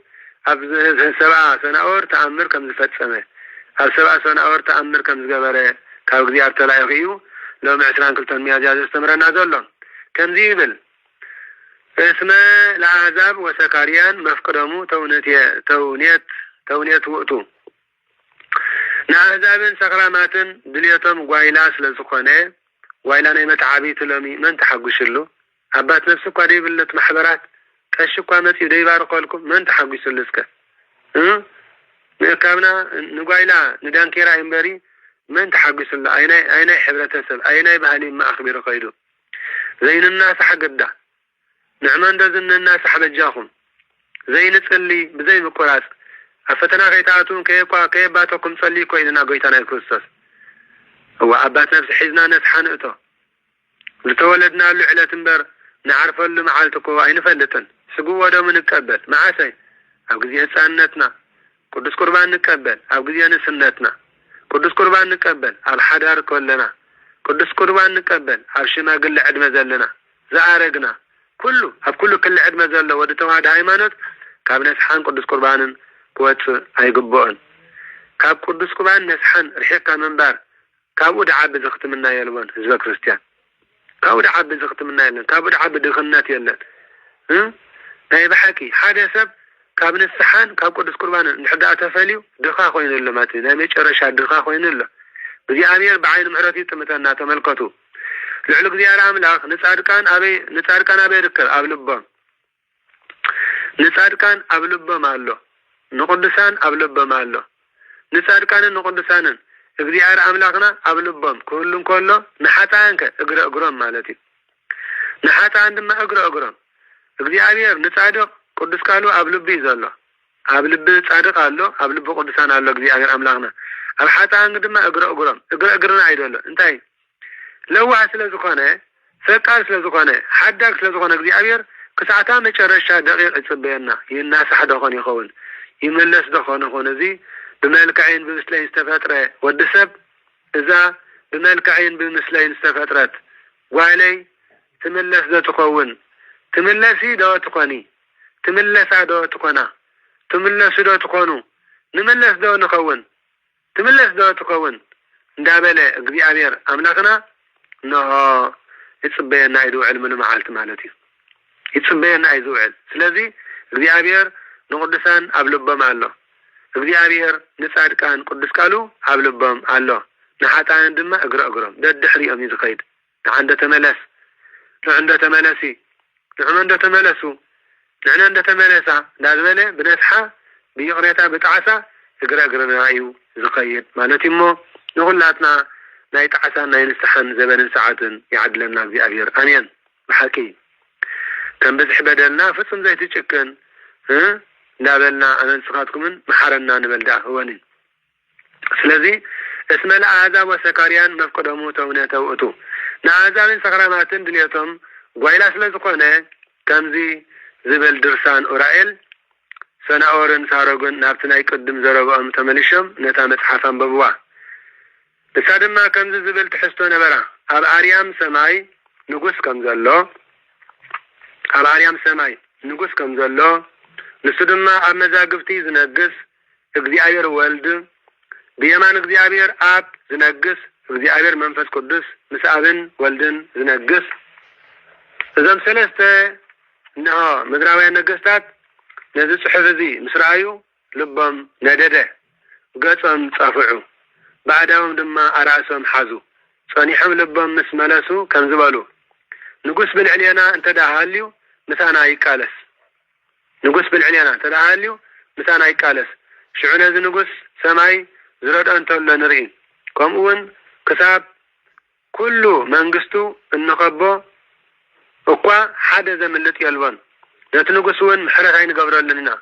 ኣብ ሰብአ ሰናኦር ተኣምር ከም ዝፈጸመ ኣብ ሰብአ ሰናኦር ተኣምር ከም ዝገበረ ካብ እግዚአብሔር ተላኢኹ እዩ ሎሚ 22 ሚያዝያ ዘስተምረና ዘሎ ከምዚ ይብል እስመ ለአሕዛብ ወሰካርያን መፍቅደሙ ተውኔት ውእቱ ንኣሕዛብን ሰኽራማትን ድልየቶም ጓይላ ስለ ዝኾነ ጓይላ ናይ መትዓቢት ሎሚ መን ተሓጒሽሉ አባት ነፍሲ እኳ ደይብለት ማሕበራት ቀሺ እኳ መጺኡ ደይባርኸልኩም መን ተሓጒሽሉ እስከ ካብና ንጓይላ ንዳንኬራ እምበሪ መን ተሓጒሽሉ ኣይናይ ሕብረተሰብ ኣይናይ ባህሊ ማእኽቢሩ ኸይዱ ዘይንናሳሕ ገዳ ንዕመ እንደ ዝንናሳሕ በጃኹም ዘይንጽሊ ብዘይ ምቁራጽ አፈተና ከይታቱን ከየባተኩም ጸልይ ኮይንና ጎይታና ክርስቶስ ወአባት ነፍሲ ሒዝና ነስሓንእቶ ዝተወለድናሉ ዕለት እምበር ንዓርፈሉ መዓልቲ እኮ ኣይንፈልጥን ስጉ ወደሙ ንቀበል መዓሰይ ኣብ ግዜ ህፃንነትና ቅዱስ ቁርባን ንቀበል ኣብ ግዜ ንስነትና ቅዱስ ቁርባን ንቀበል ኣብ ሓዳር ከለና ቅዱስ ቁርባን ንቀበል ኣብ ሽማግለ ዕድመ ዘለና ዝኣረግና ኩሉ ኣብ ኩሉ ክለ ዕድመ ዘሎ ወዲ ተዋህዶ ሃይማኖት ካብ ነስሓን ቅዱስ ቁርባንን ክወፅእ ኣይግብኦን ካብ ቅዱስ ቁርባን ነስሓን ርሒቕካ ምንባር ካብኡ ድዓቢ ዝኽትምና የልዎን ህዝበ ክርስቲያን ካብኡ ድዓቢ ዝኽትምና የለን ካብኡ ድዓቢ ድኽነት የለን ናይ ብሓቂ ሓደ ሰብ ካብ ንስሓን ካብ ቅዱስ ቁርባንን እንድሕር ተፈልዩ ድኻ ኮይኑሎ ማለት እዩ ናይ መጨረሻ ድኻ ኮይኑሎ እግዚአብሔር ብዓይኑ ምሕረቱ ይጥምተና ተመልከቱ ልዕሊ እግዚአብሔር አምላክ ንጻድቃን አበይ ይርከብ ኣብ ልቦም ንጻድቃን ኣብ ልቦም ኣሎ ንቅዱሳን ኣብ ልቦም ኣሎ ንጻድቃንን ንቅዱሳንን እግዚአብሔር አምላክና ኣብ ልቦም ኩሉን ከሎ ንሓጣን እግረ እግሮም ማለት እዩ ንሓጣን ድማ እግረ እግሮም እግዚአብሔር ንጻድቅ ቅዱስ ቃሉ ኣብ ልቢ ዘሎ ኣብ ልቢ ጻድቅ ኣሎ ኣብ ልቢ ቅዱሳን ኣሎ እግዚአብሔር አምላክና ኣብ ሓጣን ድማ እግረ እግሮም እግረ እግርና አይደለ እንታይ ለዋህ ስለዝኾነ ፈቃድ ስለዝኾነ ሓዳግ ስለዝኾነ እግዚአብሔር ክሳዕታ መጨረሻ ደቂቅ ይጽበየና ይናሳሕ ደኾን ይኸውን ይመለስ ደኾን ይኹን እዚ بملكعين بمثلين استفترة والدسب إذا بملكعين بمثلين استفترت وعلي تملس دو تقوون تملسي دو تقوني تملس دو تقونا تملس دو تقونو نملس دو نقوون تملس دو تقوون دابلة قبي عبير أملاكنا نو يتصبينا يدو علم المعالت مالتي يتصبينا يدو علم سلازي قبي عبير نقدسان أبلبا مالله እግዚአብሔር ንጻድቃን ቅዱስ ቃሉ ኣብ ልቦም ኣሎ ንሓጣን ድማ እግረ እግሮም ደድሕሪኦም ይዝኸይድ ንዓንደ ተመለስ ንዓንደ ተመለሲ ንዓንደ ተመለሱ ንዓንደ ተመለሳ ዳዝበለ ብነስሓ ብይቕሬታ ብጣዓሳ እግረ እግርና እዩ ዝኸይድ ማለት እሞ ንኹላትና ናይ ጣዓሳ ናይ ንስሓን ዘበንን ሰዓትን ይዓድለና እግዚአብሔር ኣሜን ብሓቂ ከም ብዝሕ በደልና ፍጹም ዘይትጭክን نابلنا أنا نسخاتكم محرنا نبلده هونين سلذي اسم الأعزاب وسكاريان مفقدمو تونيته وأتو نعزاب سكراماتن دليتهم وإلا سلزقونه كمزي زبل درسان أورائل سنأورن سارقون نابتنا يقدم زرقهم تملشهم نتا متحفا ببوا بسادما كمزي زبل تحستو نبرا أب آريام سماي نقص كمزلو أب آريام سماي نقص كمزلو نسدما أمزاقفتي زنقس እግዚአብሔር ወልድ بيمان እግዚአብሔር አብ ዝነግስ እግዚአብሔር መንፈስ ቅዱስ ምስ አብን ወልድን ዝነግስ እዞም ሰለስተ ነው ምድራውያን ነገስታት ነዚ ጽሑፍ እዚ ምስራዩ ልቦም ነደደ ገጾም ጻፍዑ ባዕዳዎም ድማ አራእሶም ሓዙ ጸኒሖም ልቦም ምስ መለሱ ከም ዝበሉ ንጉስ ብልዕልና እንተዳሃልዩ ምሳና ይቃለስ ንጉስ ብልዕልና እንተዳሃልዩ ምሳና ይቃለስ شعنا ذي نقص سماي زرد أنت ولا نرين كم أون كتاب كله منقصتو النقبة أقوى حدا زمن التي ألوان نتنقصون محرة عين قبر لنا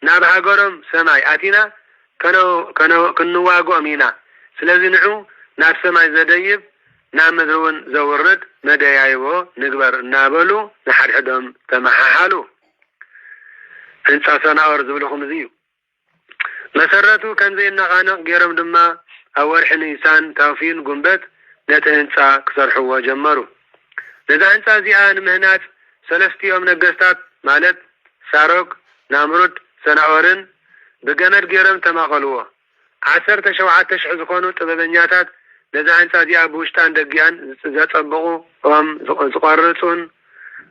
نابها قرم سماي آتينا كانوا واقو أمينا سلازي نعو ناب سماي زديب نام مذرون زورد مدايايو نقبر نابلو نحر حدهم تمححالو انسا سناور زبلكم زيو مسرته كان زي النغانق جرم دما أول حنيسان توفين قنبت نتهنسا كسرحوا وجمروا لذا هنسا زيان مهنات سلستي يوم نقستات مالت ساروك نامرود سنعورن بقمر جرم تماقلوا 10 تشوعات تشع زقونوا تببنياتات لذا هنسا زي أبوشتان دقيان زتطبقوا أم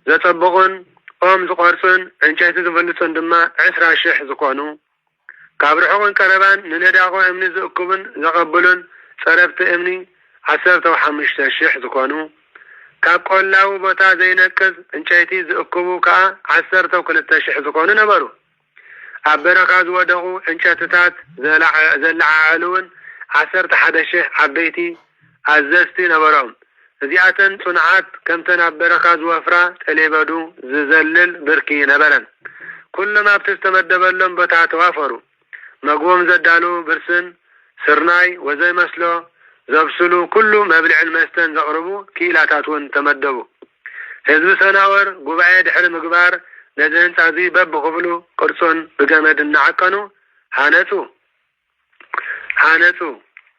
زتطبقون أم زقارسون انشايت زفلسون دما 10 شح زقونوا كابرحون كربان ننداغو امني زقبن زقبلون صرفت امني 15 شح زكونو كاب قلاو بوتا زينكز انچايتي زقبو كا 12 شح زكونو نبرو ابرقاز ودغو انچاتات زلعالون 11 شح عبيتي عززتي نبرهم زياتن صنعات كمتن ابرقاز وفرا تليبدو ززلل بركي نبرن كل ما بتستمدبلن بوتا توافروا مقوم زدالو برسن سرناي وزي مسلو زبسلو كله مبلع المستن زقربو كيلاتاتون تمدبو حزب سناور قبعي دحر مقبار نزهن تعزي بب غفلو قرصون بقامد النعقنو هانتو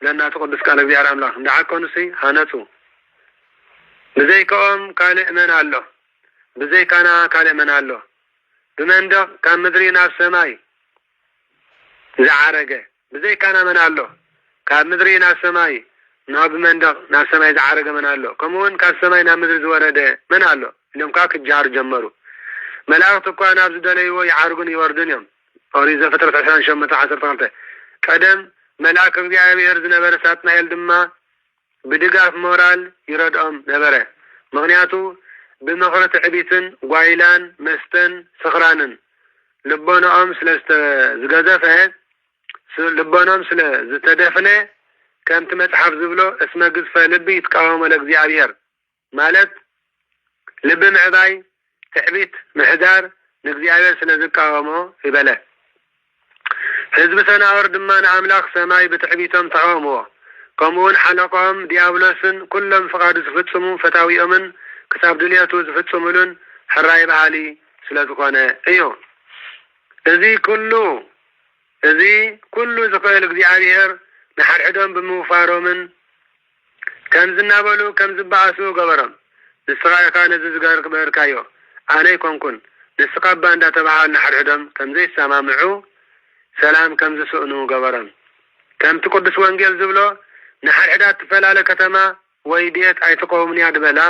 لأنها تقدس كان بيار أملاك نعقنو سي هانتو بزي كوم كالئ من الله بزي كانا كالئ من الله بمندق كان مدري ناف سماي زعرقه بزي كان من الله كان مدري ناس سماي ناب مندق ناس سماي زعرقه من الله كمون كان سماي ناب مدري زورده من الله اليوم كاك الجار جمروا ملاقت كان ناب زدليو يعرقون يوردون يوم أوريزة فترة 20 شمة 10 طنطة قدم ملاك እግዚአብሔር ዝነበረሳትና የልድማ ብድጋፍ ሞራል ይረዳኦም ነበረ ምክንያቱ ብመኽረት ዕቢትን ጓይላን መስተን ስኽራንን ልቦናኦም ስለ ዝገዘፈ ልቦናኦም ስለ ዝተደፍነ ከምቲ መጽሐፍ ዝብሎ እስመ ግዝፈ ልቢ ይትቃወሙ ለእግዚአብሔር ማለት ልብ ምዕባይ ትዕቢት ምሕዳር ንእግዚአብሔር ስለ ዝቃወሞ ይበለ ህዝቢ ሰናወር ድማ ንአምላኽ ሰማይ ብትዕቢቶም ተቃወምዎ ከምኡውን ሓለቆም ዲያብሎስን ኩሎም ፍቃዱ ዝፍጽሙ ፈታዊኦምን ክሳብ ድልየቱ ዝፍጽሙሉን ሕራይ ባህሊ ስለ ዝኾነ እዩ እዚ ኩሉ ዝኽእል እግዚአብሔር ንሓድሕዶም ብምውፋሮምን ከም ዝናበሉ ከም ዝበኣሱ ገበሮም ንስኻ ኢኻ ነዚ ዝገበርካዮ ኣነ ይኮንኩን ንስኻ እባ እንዳተባሃሉ ንሓድሕዶም ከም ዘይሰማምዑ ሰላም ከም ዝስእኑ ገበሮም ከምቲ ቅዱስ ወንጌል ዝብሎ ንሓድሕዳት ትፈላለ ከተማ ወይ ቤት ኣይትቆሙንያ ድበላ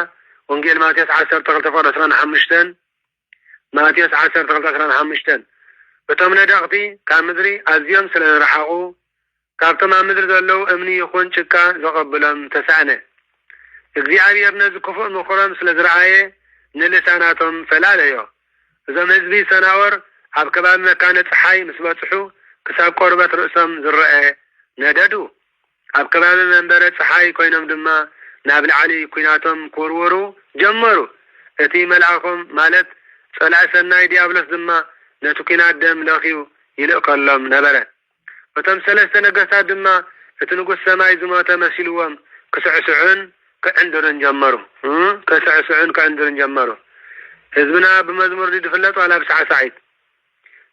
ወንጌል ማቴዎስ 12:25 ማቴዎስ 12:25 እቶም ነዳቕቲ ካብ ምድሪ ኣዝዮም ስለ ዝረሓቑ ካብቶም ኣብ ምድሪ ዘለዉ እምኒ ይኹን ጭቃ ዘቐብሎም ተሳእነ እግዚአብሔር ነዚ ክፉእ ምኹሮም ስለ ዝረኣየ ንልሳናቶም ፈላለዮ እዞም ህዝቢ ሰናወር ኣብ ከባቢ መካነ ፀሓይ ምስ በፅሑ ክሳብ ቆርበት ርእሶም ዝረአ ነደዱ ኣብ ከባቢ መንበረ ፀሓይ ኮይኖም ድማ ናብ ላዕሊ ኩናቶም ክውርውሩ ጀመሩ እቲ መልአኾም ማለት ጸላእ ሰናይ ዲያብሎስ ድማ ነቲ ኩናት ደም ለኺዩ ይልእ ከሎም ነበረ እቶም ሰለስተ ነገስታት ድማ እቲ ንጉስ ሰማይ ዝሞተ መሲልዎም ክስዕስዑን ክዕንድርን ጀመሩ ህዝብና ብመዝሙር ዝፍለጥ ዋላ ብሳዕሳዒት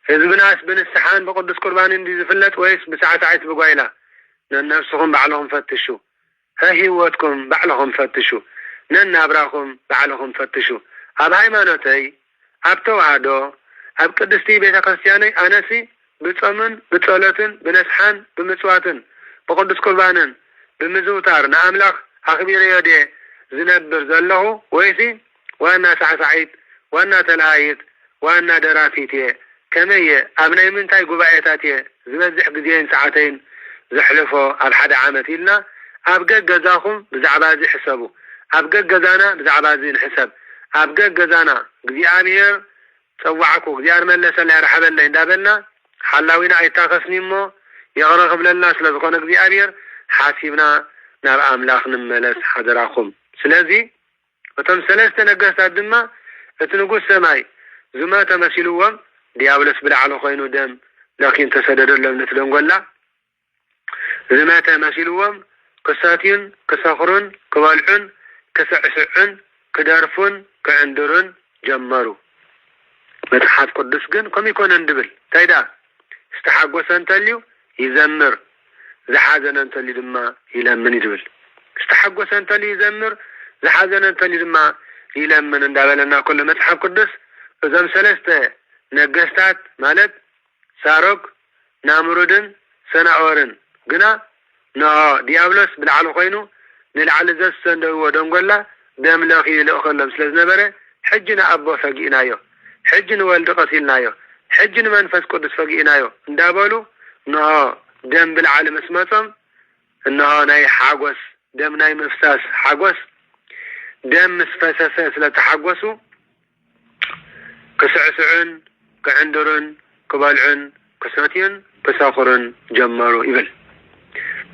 ህዝብናስ ብንስሓን ብቅዱስ ቁርባንን ዝፍለጥ ወይስ ብሳዕሳዒት ብጓይላ ነነፍስኹም ባዕልኹም ፈትሹ ህይወትኩም ባዕልኹም ፈትሹ ነናብራኹም ባዕልኹም ፈትሹ ኣብ ሃይማኖተይ ኣብ ተዋህዶ ኣብ ቅድስቲ ቤተ ክርስቲያነይ ኣነሲ ብጾምን ብጸሎትን ብነስሓን ብምጽዋትን ብቅዱስ ቁርባንን ብምዝውታር ንኣምላኽ ኣኽቢረዮ ድየ ዝነብር ዘለኹ ወይሲ ዋና ሳዕሳዒት ዋና ተላሃይት ዋና ደራፊት እየ ከመየ ኣብ ናይ ምንታይ ጉባኤታት እየ ዝበዝሕ ግዜን ሰዓተይን ዘሕልፎ ኣብ ሓደ ዓመት ኢልና ኣብ ገዛኹም ብዛዕባ እዚ ሕሰቡ ኣብ ገዛና ብዛዕባ እዚ ንሕሰብ ኣብ ገዛና እግዚአብሔር ፀዋዕኩ እግዚአብሔር መለሰለይ ረሓበለይ እንዳበልና ሓላዊና ኣይታኸስኒ እሞ ይቕረ ክብለና ስለ ዝኾነ እግዚአብሔር ሓሲብና ናብ ኣምላኽ ንመለስ ሓደራኹም ስለዚ እቶም ሰለስተ ነገስታት ድማ እቲ ንጉስ ሰማይ ዝሞተ መሲልዎም ዲያብሎስ ብላዕሊ ኮይኑ ደም ለኪን ተሰደደሎም ነቲ ደንጎላ ዝሞተ መሲልዎም ክሰትዩን ክሰኽሩን ክበልዑን ክስዕስዑን ክደርፉን ክዕንድሩን ጀመሩ መጽሓፍ ቅዱስ ግን ከምኡ ይኮነን ድብል ታይዳ ዝተሓጎሰ እንተልዩ ይዘምር ዝሓዘነ እንተልዩ ድማ ይለምን ይድብል ዝተሓጎሰ እንተልዩ ይዘምር ዝሓዘነ እንተልዩ ድማ ይለምን እንዳበለና ኩሉ መጽሓፍ ቅዱስ እዞም ሰለስተ ነገስታት ማለት ሳሮግ ናምሩድን ሰናኦርን ግና ንዖ ዲያብሎስ ብላዕሊ ኮይኑ ንላዕሊ ዘሰንደውዎ ደንጎላ ደም ለኺዩ ይልእ ከሎም ስለ ዝነበረ ሕጂ ንኣቦ ፈጊእናዮ ሕጂ ንወልዲ ቀሲልናዮ ሕጂ ንመንፈስ ቅዱስ ፈጊእናዮ እንዳበሉ ንዖ ደም ብላዕሊ ምስ መጾም እንሆ ናይ ሓጎስ ደም ናይ ምፍሳስ ሓጎስ ደም ምስ ፈሰሰ ስለተሓጎሱ ክስዕስዑን ክዕንድሩን ክበልዑን ክሰትዩን ክሰኽሩን ጀመሩ ይብል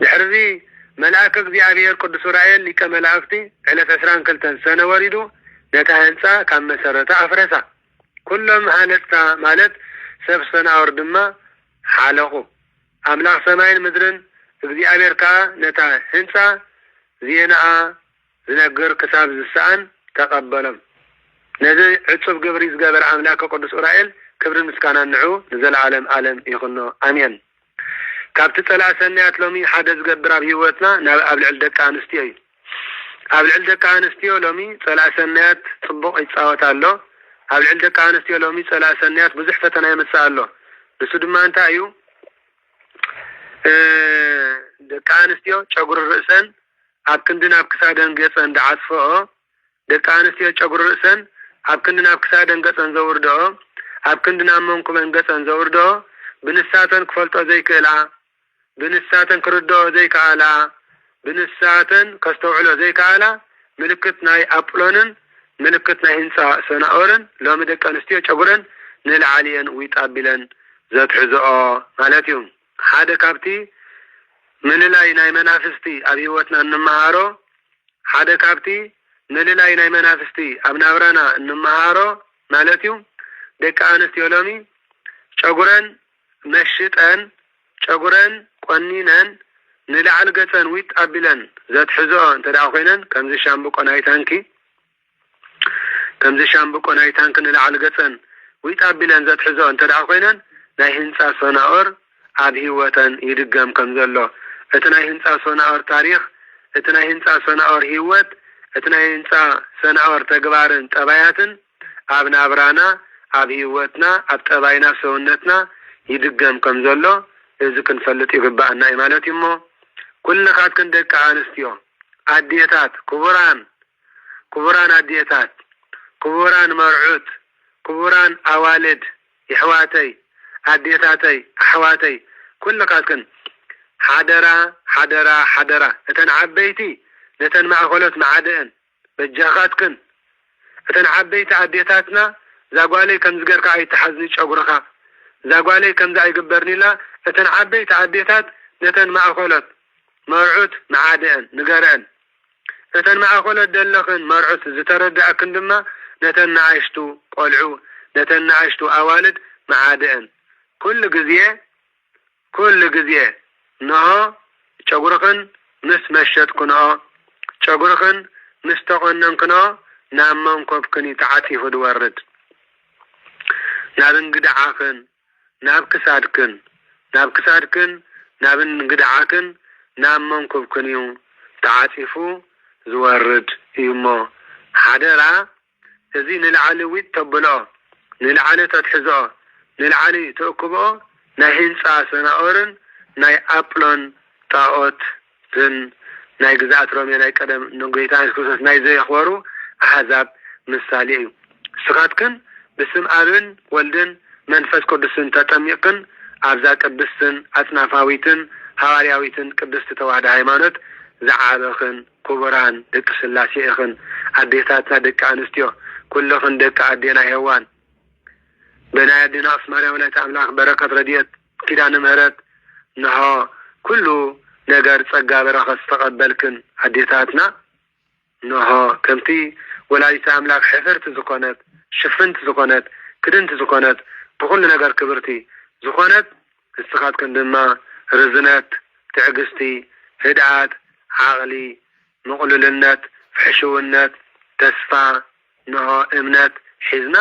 ድሕርዚ መልአክ እግዚአብሔር ቅዱስ ዑራኤል ሊቀ መላእክቲ ዕለት 22 ሰነ ወሪዱ ነታ ህንፃ ካብ መሰረታ ኣፍረሳ ኩሎም ሃነፅታ ማለት ሰብ ሰናወር ድማ ሓለቑ ኣምላኽ ሰማይን ምድርን እግዚአብሔር ከዓ ነታ ህንፃ ዜናኣ ዝነግር ክሳብ ዝሰኣን ተቐበሎም ነዚ ዕፁብ ግብሪ ዝገበረ ኣምላክ ቅዱስ ዑራኤል ክብርን ምስጋናን ንዑ ንዘለዓለም ዓለም ይኹኖ ኣሜን ካብቲ ጸላእ ሰናያት ሎሚ ሓደ ዝገብር ኣብ ህይወትና ናብ ኣብ ልዕሊ ደቂ ኣንስትዮ እዩ ኣብ ልዕሊ ደቂ ኣንስትዮ ሎሚ ጸላእ ሰናያት ጽቡቕ ይፃወት ኣሎ ኣብ ልዕሊ ደቂ ኣንስትዮ ሎሚ ጸላእ ሰናያት ብዙሕ ፈተና የምፅእ ኣሎ ንሱ ድማ እንታይ እዩ ደቂ ኣንስትዮ ጨጉሪ ርእሰን ኣብ ክንድን ኣብ ክሳደን ገፀን ዳዓፅፍኦ ደቂ ኣንስትዮ ጨጉሪ ርእሰን ኣብ ክንድን ኣብ ክሳደን ገፀን ዘውርድኦ ኣብ ክንድን ኣብ መንኩበን ገፀን ዘውርድኦ ብንሳተን ክፈልጦ ዘይክእላ ብንሳተን ክርድኦ ዘይከኣላ ብንሳተን ከስተውዕሎ ዘይከኣላ ምልክት ናይ ኣጵሎንን ምልክት ናይ ህንፃ ሰናኦርን ሎሚ ደቂ ኣንስትዮ ጨጉረን ንልዓሊየን ዊጣቢለን ዘትሕዝኦ ማለት እዩ ሓደ ካብቲ ምልላይ ናይ መናፍስቲ ኣብ ህይወትና እንመሃሮ ሓደ ካብቲ ምልላይ ናይ መናፍስቲ ኣብ ናብራና እንመሃሮ ማለት እዩ ደቂ ኣንስትዮ ሎሚ ጨጉረን መሽጠን ጨጉረን ቆኒነን ንልዓል ገፀን ዊጣቢለን ዘትሕዝኦ እንተደኣ ኮይነን ከምዚ ሻምብቆ ናይ ታንኪ ንልዓል ገፀን ዊጣቢለን ዘትሕዝኦ እንተደኣ ኮይነን ናይ ህንፃ ሰናኦር ኣብ ህይወተን ይድገም ከም ዘሎ እቲ ናይ ህንፃ ሰናኦር ታሪክ እቲ ናይ ህንፃ ሰናኦር ህይወት እቲ ናይ ህንፃ ሰናኦር ተግባርን ጠባያትን ኣብ ናብራና ኣብ ህይወትና ኣብ ጠባይና ሰውነትና ይድገም ከም ዘሎ እዚ ክንፈልጥ ይግባአና እዩ ማለት እዩ። ኩልኻትክን ደቂ ኣንስትዮ ኣዴታት ክቡራን ኣዴታት ክቡራን መርዑት ክቡራን ኣዋልድ ይሕዋተይ ኣዴታተይ ኣሕዋተይ ኩልኻትክን ሓደራ እተን ዓበይቲ ነተን ማእኸሎት ማዓደአን በጃኻትክን እተን ዓበይቲ ኣዴታትና ዛጓለይ ከም ዝገርካ ኣይተሓዝኒ ጨጉርኻ ዛጓለይ ከምዛ ኣይግበርኒላ እተን ዓበይቲ ኣዴታት ነተን ማእኸሎት መርዑት ማዓደአን ንገረአን እተን ማእኸሎት ደለኽን መርዑት ዝተረዳእክን ድማ ነተን ንኣሽቱ ቆልዑ ነተን ንኣሽቱ ኣዋልድ ማዓደአን ኩሉ ግዜ ነሆ ጨጉርኽን ምስ መሸጥክንኦ ጨጉርኽን ምስ ተቆነንክንኦ ናብ መንኮብክን ተዓፂፉ ድወርድ ናብ እንግድዓኽን ናብ ክሳድክን ናብ እንግድዓክን ናብ መንኮብክን እዩ ተዓፂፉ ዝወርድ እዩ እሞ ሓደራ እዚ ንልዓሊ ዊጥ ተብልኦ ንልዓሊ ተትሕዝኦ ንልዓሊ ተእክብኦ ናይ ህንፃ ሰናኦርን ናይ ኣጵሎን ጣዖትን ናይ ግዛኣት ሮሜ ናይ ቀደም ንጎይታ ክርስቶስ ናይ ዘየኽበሩ ኣሕዛብ ምሳሌ እዩ ስኻትክን ብስም ኣብን ወልድን መንፈስ ቅዱስን ተጠሚቕክን ኣብዛ ቅድስትን ኣጽናፋዊትን ሃዋርያዊትን ቅድስቲ ተዋህዶ ሃይማኖት ዝዓበኽን ክቡራን ደቂ ስላሴ ኢኽን ኣዴታትና ደቂ ኣንስትዮ ኩልኽን ደቂ ኣዴና ሄዋን በናይ ኣዴና ቅድስት ማርያም ወላዲተ ኣምላኽ በረከት ረድኤት ኪዳነ ምሕረት ነሆ ኩሉ ነገር ጸጋ በረኸት ዝተቐበልክን ኣዴታትና ነሆ ከምቲ ወላዲተ ኣምላኽ ሕፍርቲ ዝኾነት ሽፍንቲ ዝኾነት ክድንቲ ዝኾነት ብኩሉ ነገር ክብርቲ ዝኾነት ንስኻትክን ድማ ርዝነት ትዕግስቲ ህድኣት ዓቕሊ ምቕሉልነት ፍሕሽውነት ተስፋ ነሆ እምነት ሒዝና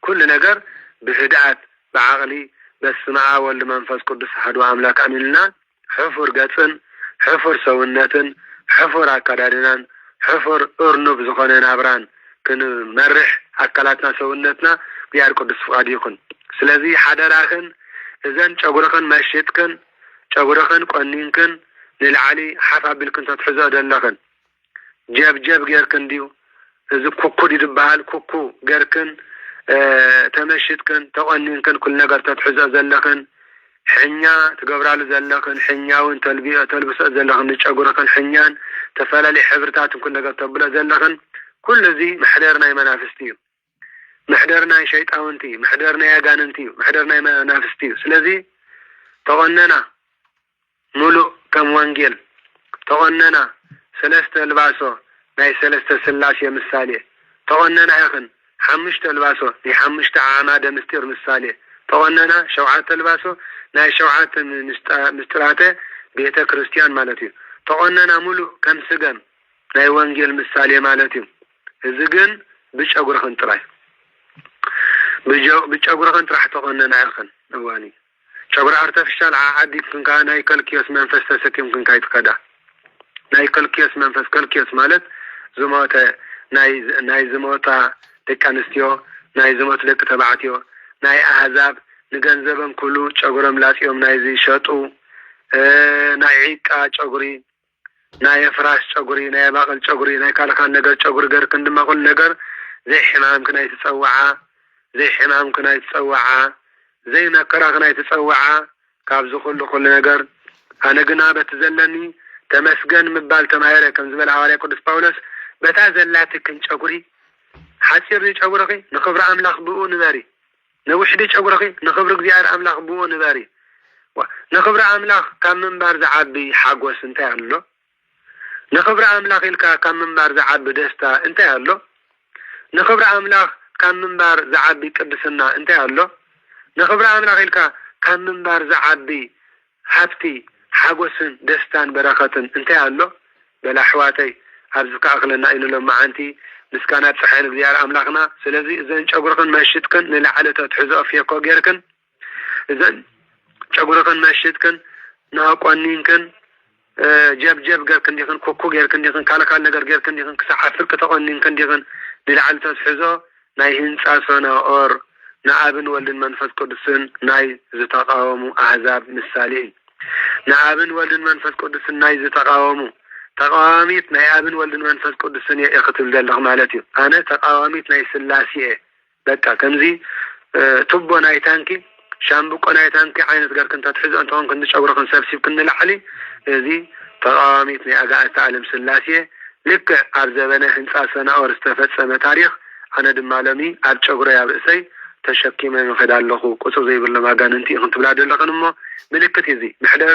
ኩሉ ነገር ብህድኣት ብዓቕሊ በስመ አብ ወልድ መንፈስ ቅዱስ አሐዱ አምላክ አሚንና ሕፉር ገጽን ሕፉር ሰውነትን ሕፉር አካዳድናን ሕፉር እርኑብ ዝኾነ ናብራን ክንመርሕ አካላትና ሰውነትና ብያር ቅዱስ ፍቃድ ይኹን። ስለዚ ሓደራኽን እዘን ጨጉርኽን መሽጥክን ጨጉርኽን ቆኒንክን ንልዓሊ ሓፍ ኣቢልክን ተትሕዞ ደለኽን ጀብጀብ ጌርክን ድዩ እዚ ኩኩድ ይድበሃል ኩኩ ጌርክን ተመሽጥክን ተቆኒንክን ኩል ነገር ተትሕዞ ዘለኽን ሕኛ ትገብራሉ ዘለኽን ሕኛውን ተልብሶ ዘለኽን ጨጉርኽን ሕኛን ተፈላለዩ ሕብርታትን ኩል ነገር ተብሎ ዘለኽን ኩሉ እዚ ምሕደር ናይ መናፍስቲ እዩ ምሕደር ናይ ሸይጣውንቲ እዩ ምሕደር ናይ ኣጋንንቲ እዩ ምሕደር ናይ መናፍስቲ እዩ። ስለዚ ተቆነና ሙሉእ ከም ወንጌል ተቆነና ሰለስተ ልባሶ ናይ ሰለስተ ስላሴ ምሳሌ ተቆነና ይኽን ሓሙሽተ ልባሶ ናይ ሓሙሽተ ዓማደ ምስጢር ምሳሌ ተቆነና ሸውዓተ ልባሶ ናይ ሸውዓተ ምስጢራተ ቤተ ክርስቲያን ማለት እዩ። ተቆነና ሙሉእ ከም ስገም ናይ ወንጌል ምሳሌ ማለት እዩ። እዚ ግን ብጨጉርኽን ጥራይ ብጨጉርኽን ጥራሕ ተቆነና ይኽን እዋኒ ጨጉሪ አርተፊሻል ዓዲክንካ ናይ ከልኪዮስ መንፈስ ተሰኪምክንካ ይትከዳ ናይ ከልኪዮስ መንፈስ ከልኪዮስ ማለት ዝሞተ ናይ ዝሞታ ደቂ ኣንስትዮ ናይ ዝሞት ደቂ ተባዕትዮ ናይ ኣህዛብ ንገንዘቦም ኩሉ ጨጉሮም ላጽዮም ናይ ዝሸጡ ናይ ዒቃ ጨጉሪ ናይ ፍራስ ጨጉሪ ናይ ባቕል ጨጉሪ ናይ ካልኻን ነገር ጨጉሪ ገርክን ድማ ኩሉ ነገር ዘይሕማምክ ናይ ትጸዋዓ ዘይሕማምክ ናይ ትጸዋዓ ዘይመከራክ ናይ ትጸዋዓ ካብዚ ኩሉ ነገር ኣነ ግና በቲ ዘለኒ ተመስገን ምባል ተማሂረ ከም ዝበለ ሐዋርያ ቅዱስ ጳውሎስ በታ ዘላትክን ጨጉሪ ሓፂር ጨጉርኺ ንኽብሪ ኣምላኽ ብኡ ንበሪ نوحدي ጨጉረኺ ንኽብሪ እግዚአብሔር አምላኽ ብዎ ንበሪ ንኽብሪ አምላኽ ካብ ምንባር ዝዓቢ ሓጎስ እንታይ ኣሎ ንኽብሪ አምላኽ ኢልካ ካብ ምንባር ዝዓቢ ደስታ እንታይ ኣሎ ንኽብሪ አምላኽ ካብ ምንባር ዝዓቢ ቅድስና እንታይ ኣሎ ንኽብሪ አምላኽ ኢልካ ካብ ምንባር ዝዓቢ ሃብቲ ሓጎስን ደስታን በረኸትን እንታይ ኣሎ በላሕዋተይ ኣብዚ ከኣኽለና ኢሉሎም መዓንቲ ምስጋና ጽሕን እግዚአብሔር አምላኽና ስለዚ እዘን ጨጉርክን መሽጥክን ንላዕለ ተትሕዞ ኣፍየኮ ጌርክን እዘን ጨጉርክን መሽጥክን ናቆኒንክን ጀብጀብ ጌርክን ዲኽን ኩኩ ጌርክን ዲኽን ካልካል ነገር ጌርክን ዲኽን ክሳዕ ፍርቂ ተቆኒንክን ዲኽን ንላዕለ ተትሕዞ ናይ ህንፃ ሰናኦር ንኣብን ወልድን መንፈስ ቅዱስን ናይ ዝተቃወሙ ኣህዛብ ምሳሌ ንኣብን ወልድን መንፈስ ቅዱስን ናይ ዝተቃወሙ ተቃዋሚት ናይ ኣብን ወልድን መንፈስ ቅዱስን የእኽትብል ዘለኹ ማለት እዩ ኣነ ተቃዋሚት ናይ ስላሴ በቃ ከምዚ ቱቦ ናይ ታንኪ ሻምብቆ ናይ ታንኪ ዓይነት ገርክን ተትሕዞ እንትኾን ክንዲ ጨጉርክን ሰብሲብክን ንላዕሊ እዚ ተቃዋሚት ናይ ኣጋእዝቲ ዓለም ስላሴ ልክዕ ኣብ ዘበነ ህንፃ ሰናኦር ዝተፈፀመ ታሪክ ኣነ ድማ ሎሚ ኣብ ጨጉረይ ኣብ ርእሰይ ተሸኪመ መኸድ ኣለኹ ቁፅር ዘይብሎ ማጋንንቲ ኢኹን ትብላ ዘለኽን እሞ ምልክት እዚ ምሕደር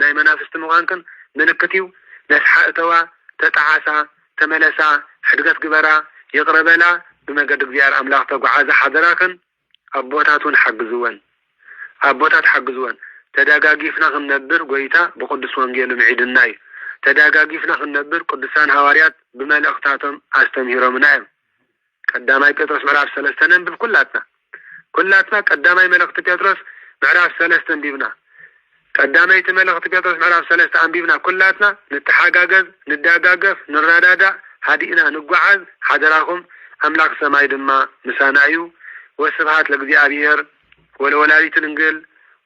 ናይ መናፍስቲ ምዃንክን ምልክት እዩ ነስሓ እተዋ ተጣዓሳ ተመለሳ ሕድገት ግበራ ይቕረበላ ብመገዲ እግዚአብሔር አምላኽ ተጓዓዛ ሓደራክን ኣቦታቱን ሓግዝወን ኣቦታት ሓግዝወን ተደጋጊፍና ክንነብር ጎይታ ብቅዱስ ወንጌሉ ምዒድና እዩ ተደጋጊፍና ክንነብር ቅዱሳን ሐዋርያት ብመልእኽታቶም ኣስተምሂሮምና እዮም ቀዳማይ ጴጥሮስ ምዕራፍ 3 ነንብብ ኩላትና ቀዳማይ መልእኽቲ ጴጥሮስ ምዕራፍ 3 እንቢብና ቀዳማይቲ መልእኽቲ ጴጥሮስ ምዕራፍ 3 አንቢብና ኩላትና ንተሓጋገዝ ንዳጋገፍ ንራዳዳ ሃዲእና ንጓዓዝ ሓደራኹም አምላክ ሰማይ ድማ ምሳና እዩ ወስብሐት ለእግዚአብሔር ወለወላዲቱ ድንግል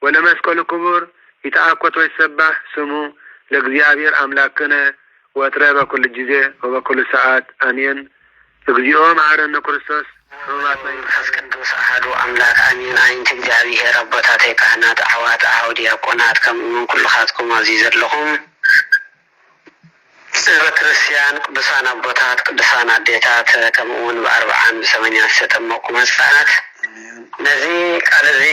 ወለመስቀሉ ክቡር ይትአኮት ወይሰባህ ስሙ ለእግዚአብሔር አምላክነ ወትረ በኩል ጊዜ ወበኩል ሰዓት አሜን እግዚኦ መሐረነ ክርስቶስ መንፈስ ቅዱስ አሐዱ አምላክ አሜን አይንት እግዚአብሔር አቦታተይ ካህናት አሕዋት አሐው ዲያቆናት ከምኡውን ኩልኻትኩም ኣብዚ ዘለኹም በክርስቲያን ቅዱሳን አቦታት ቅዱሳን አዴታት ከምኡውን በ40 በ80 ዝተጠመቁ ህፃናት ነዚ ቃል እዚ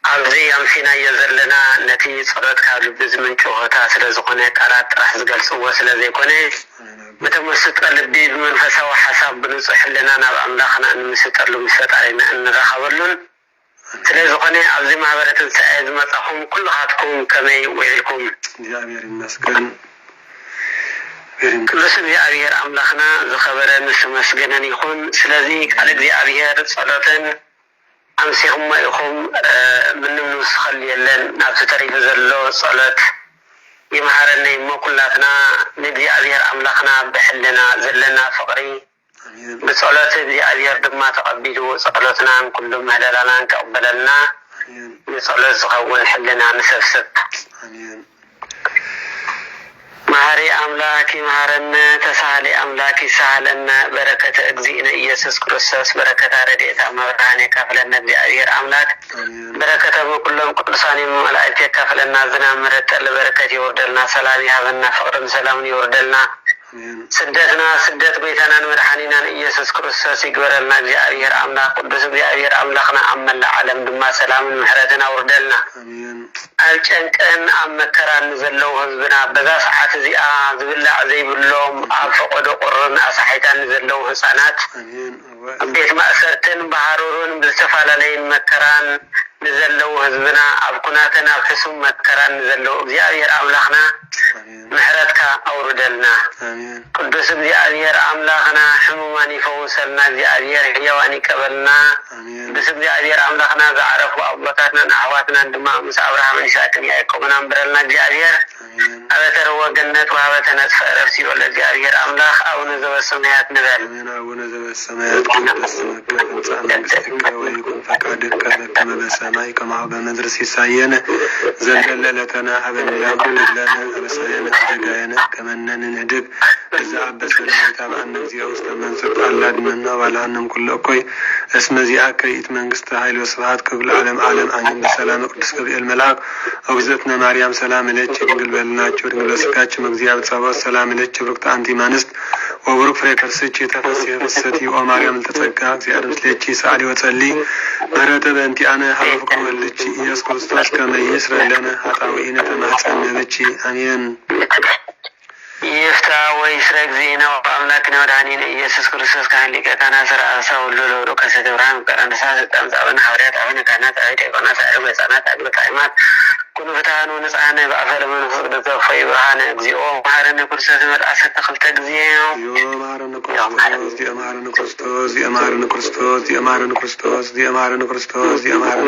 ኣብዚ ኣምሲና ዘለና ነቲ ጸሎት ካብ ልቢ ዝምንጩ ሆታ ስለ ዝኾነ ቃላት ጥራሕ ዝገልጽዎ ስለ ዘይኮነ በተመስጠ ልቢ በመንፈሳዊ ሐሳብ ብንጹህ ሕሊና ናብ አምላኽና እንምስጠሉ ምስፈጣሪና እንረኸበሉን ስለ ዝኾነ ኣብዚ ማህበረ ትንሣኤ ዝመጻኹም ኩልኻትኩም ከመይ ውዒልኩም እግዚአብሔር ይመስገን ቅዱስ እግዚአብሔር አምላኽና ዝኸበረ ምስመስገነን ይኹን ስለዚ ቃል እግዚአብሔር ጸሎትን أمسيهم إخوم من نسخل يلن نفس تاريخ زلو صلاة يمهرني مكلاتنا ندي أبير أملاخنا بحلنا زلنا فقري بصلاة ندي أبير دما تقبلوا صلاتنا كل مهللنا كقبلنا بصلاة زغول حلنا نسفسف مهري أملاكي مهرنا تسالي أملاكي سهلنا بركة أجزينا إيسوس كريستوس بركة رديت أمراني كفلنا بأبير أملاك بركة كلهم قدساني ملائكة كفلنا زنا مرت البركة يوردلنا سلامي هذنا فقر سلام يوردلنا سدتنا سدت بيتنا مرحانينا إيسوس كريستوس يقبلنا بأبير أملاك قدس بأبير أملاكنا أمن العالم دما سلام محرتنا وردلنا الجنكن أمكران نزلوا هزبنا بذا ساعات زيا زبلا زي بلوم أفقد قرن أصحيتان نزلوا حسنات بيت مأسرتن بحرورون بالسفالين مكران نزلوا هزبنا أبكناتنا بحسم مكران نزلوا زيادير أملاخنا محرتك أوردلنا قدس زيادير أملاخنا حموماني فوصلنا زيادير حيواني كبلنا قدس زيادير أملاخنا زعرفوا أبواتنا نحواتنا دماء موسى أبراهام إساكن يأيكمنا برلنا زيادير أبتر وجنة وهبت نسف رفسي ولا زيادير أملاخ أو نزو السمايات نبال أو نزو السمايات ويكون فكادك كما بسماي كما عبا مدرسي ساينا زلل لتنا حبن لا كل لنا أبساينا تجاينا كمنا نهدق إذا عبس لنا تابع النزي أوسط من سبط الله دمنا ولا أنم كل أكوي اسم زي أكيت من قسط حيل وصفحات قبل عالم عالم بسلام قدس قبل الملاك أوزتنا مريم سلام لك نقل بلنا تشور نقل سكاتش مغزياب تصابات سلام لك بركت أنتي مانست وبروك فريكر سيتشي تفسي فستي وماريم تتقى زيادة سليتشي سعلي وتسلي مرتبة انتي انا حرفكم اللتشي إياس كريستوس كما يسر لنا هطاوئين تمحسن لتشي امين يفتح ويسرق زينة وأملاكنا ودعنين إيسوس كريستوس كان لك كان سر أسا ولولو روكا ستبرام كان نساس التامس أبنى حوريات أبنى كانت أعيد إقونا سائر بيسانات أبنى كائمات كل فتحان ونسعنا بأفل من فقد توفي برهان أجزيء ومهارنا كريستوس مدعسة تخلت أجزيء يومارنا كريستوس يومارنا كريستوس يومارنا كريستوس يومارنا كريستوس يومارنا كريستوس يومارنا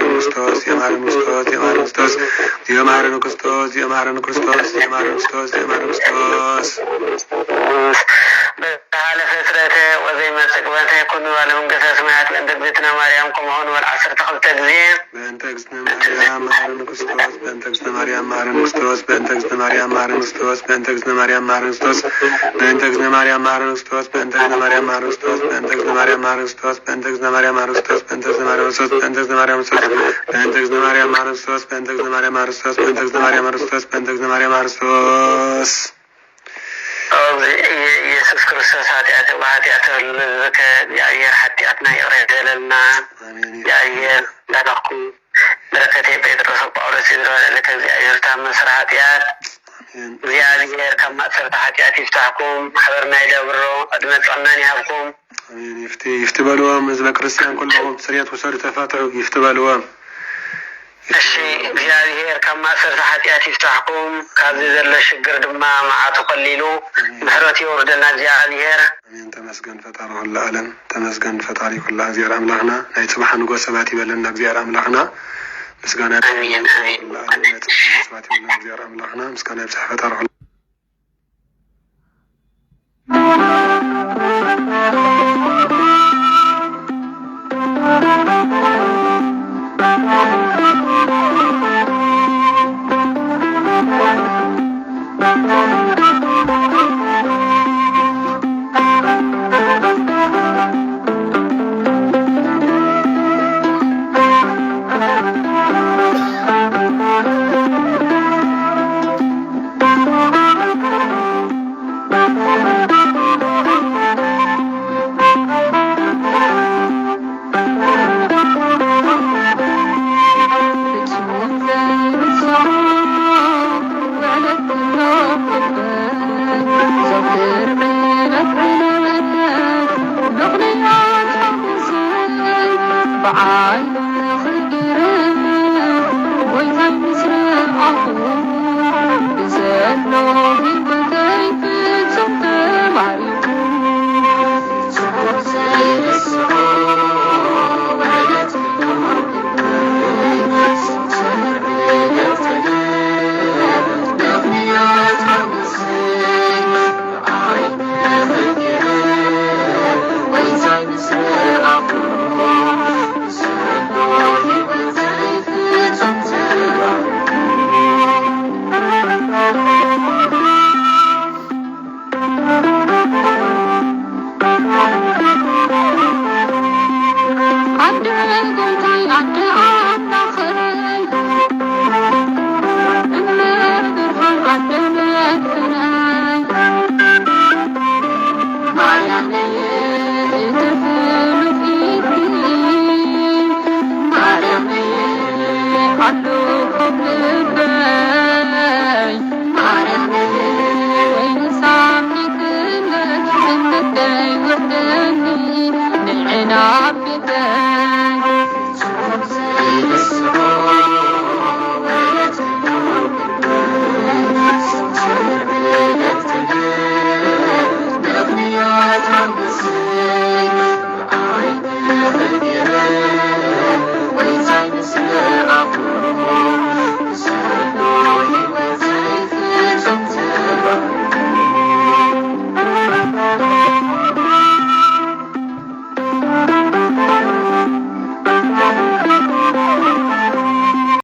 كريستوس يومارنا كريستوس يومارنا كريستوس يومارنا كريستوس يومارنا كريستوس يومارنا كريستوس ماركوس على فترته وزي ما تقبلته يكون ولم قصص سمعت بأن تجزتنا مريم كمهون والعصر تخل تجزيه بأن تجزنا مريم مارنكوس بأن تجزنا مريم مارنكوس بأن تجزنا مريم مارنكوس بأن تجزنا مريم مارنكوس بأن تجزنا مريم مارنكوس بأن تجزنا مريم مارنكوس بأن تجزنا مريم مارنكوس بأن تجزنا مريم مارنكوس بأن تجزنا مريم مارنكوس بأن تجزنا مريم مارنكوس بأن تجزنا مريم مارنكوس بأن تجزنا مريم مارنكوس بأن تجزنا مريم مارنكوس بأن تجزنا مريم مارنكوس يسوع كريستوس هاتيات وهاتيات لك يا حتياتنا يرد لنا يا لنقو بركتي بيترس وبولس يدرون لك زي تام مسرحاتيات زي كم أثر حتيات يفتحكم حضرنا إلى برو أدمت عناني هبكم يفتبلوهم إذا كريستيان كلهم سريات وسر تفاتحوا يفتبلوهم الشيء እግዚአብሔር ከማሰርተ ኃጢአት ይፍታሕኩም ካብዚ ዘሎ ሽግር ድማ መዓቱ ቀሊሉ ምሕረት ይወርደና እግዚአብሔር አሜን ተመስገን ፈጣሪ ሁሉ ዓለም ተመስገን ፈጣሪ ሁሉ እግዚአብሔር አምላክና ናይ ጽባሕ ንጉስ ሰባት ይበለና እግዚአብሔር አምላክና ምስጋና አሜን አሜን ሰባት ይበለና እግዚአብሔር አምላክና ምስጋና ይብዛሕ ፈጣሪ ሁሉ نعم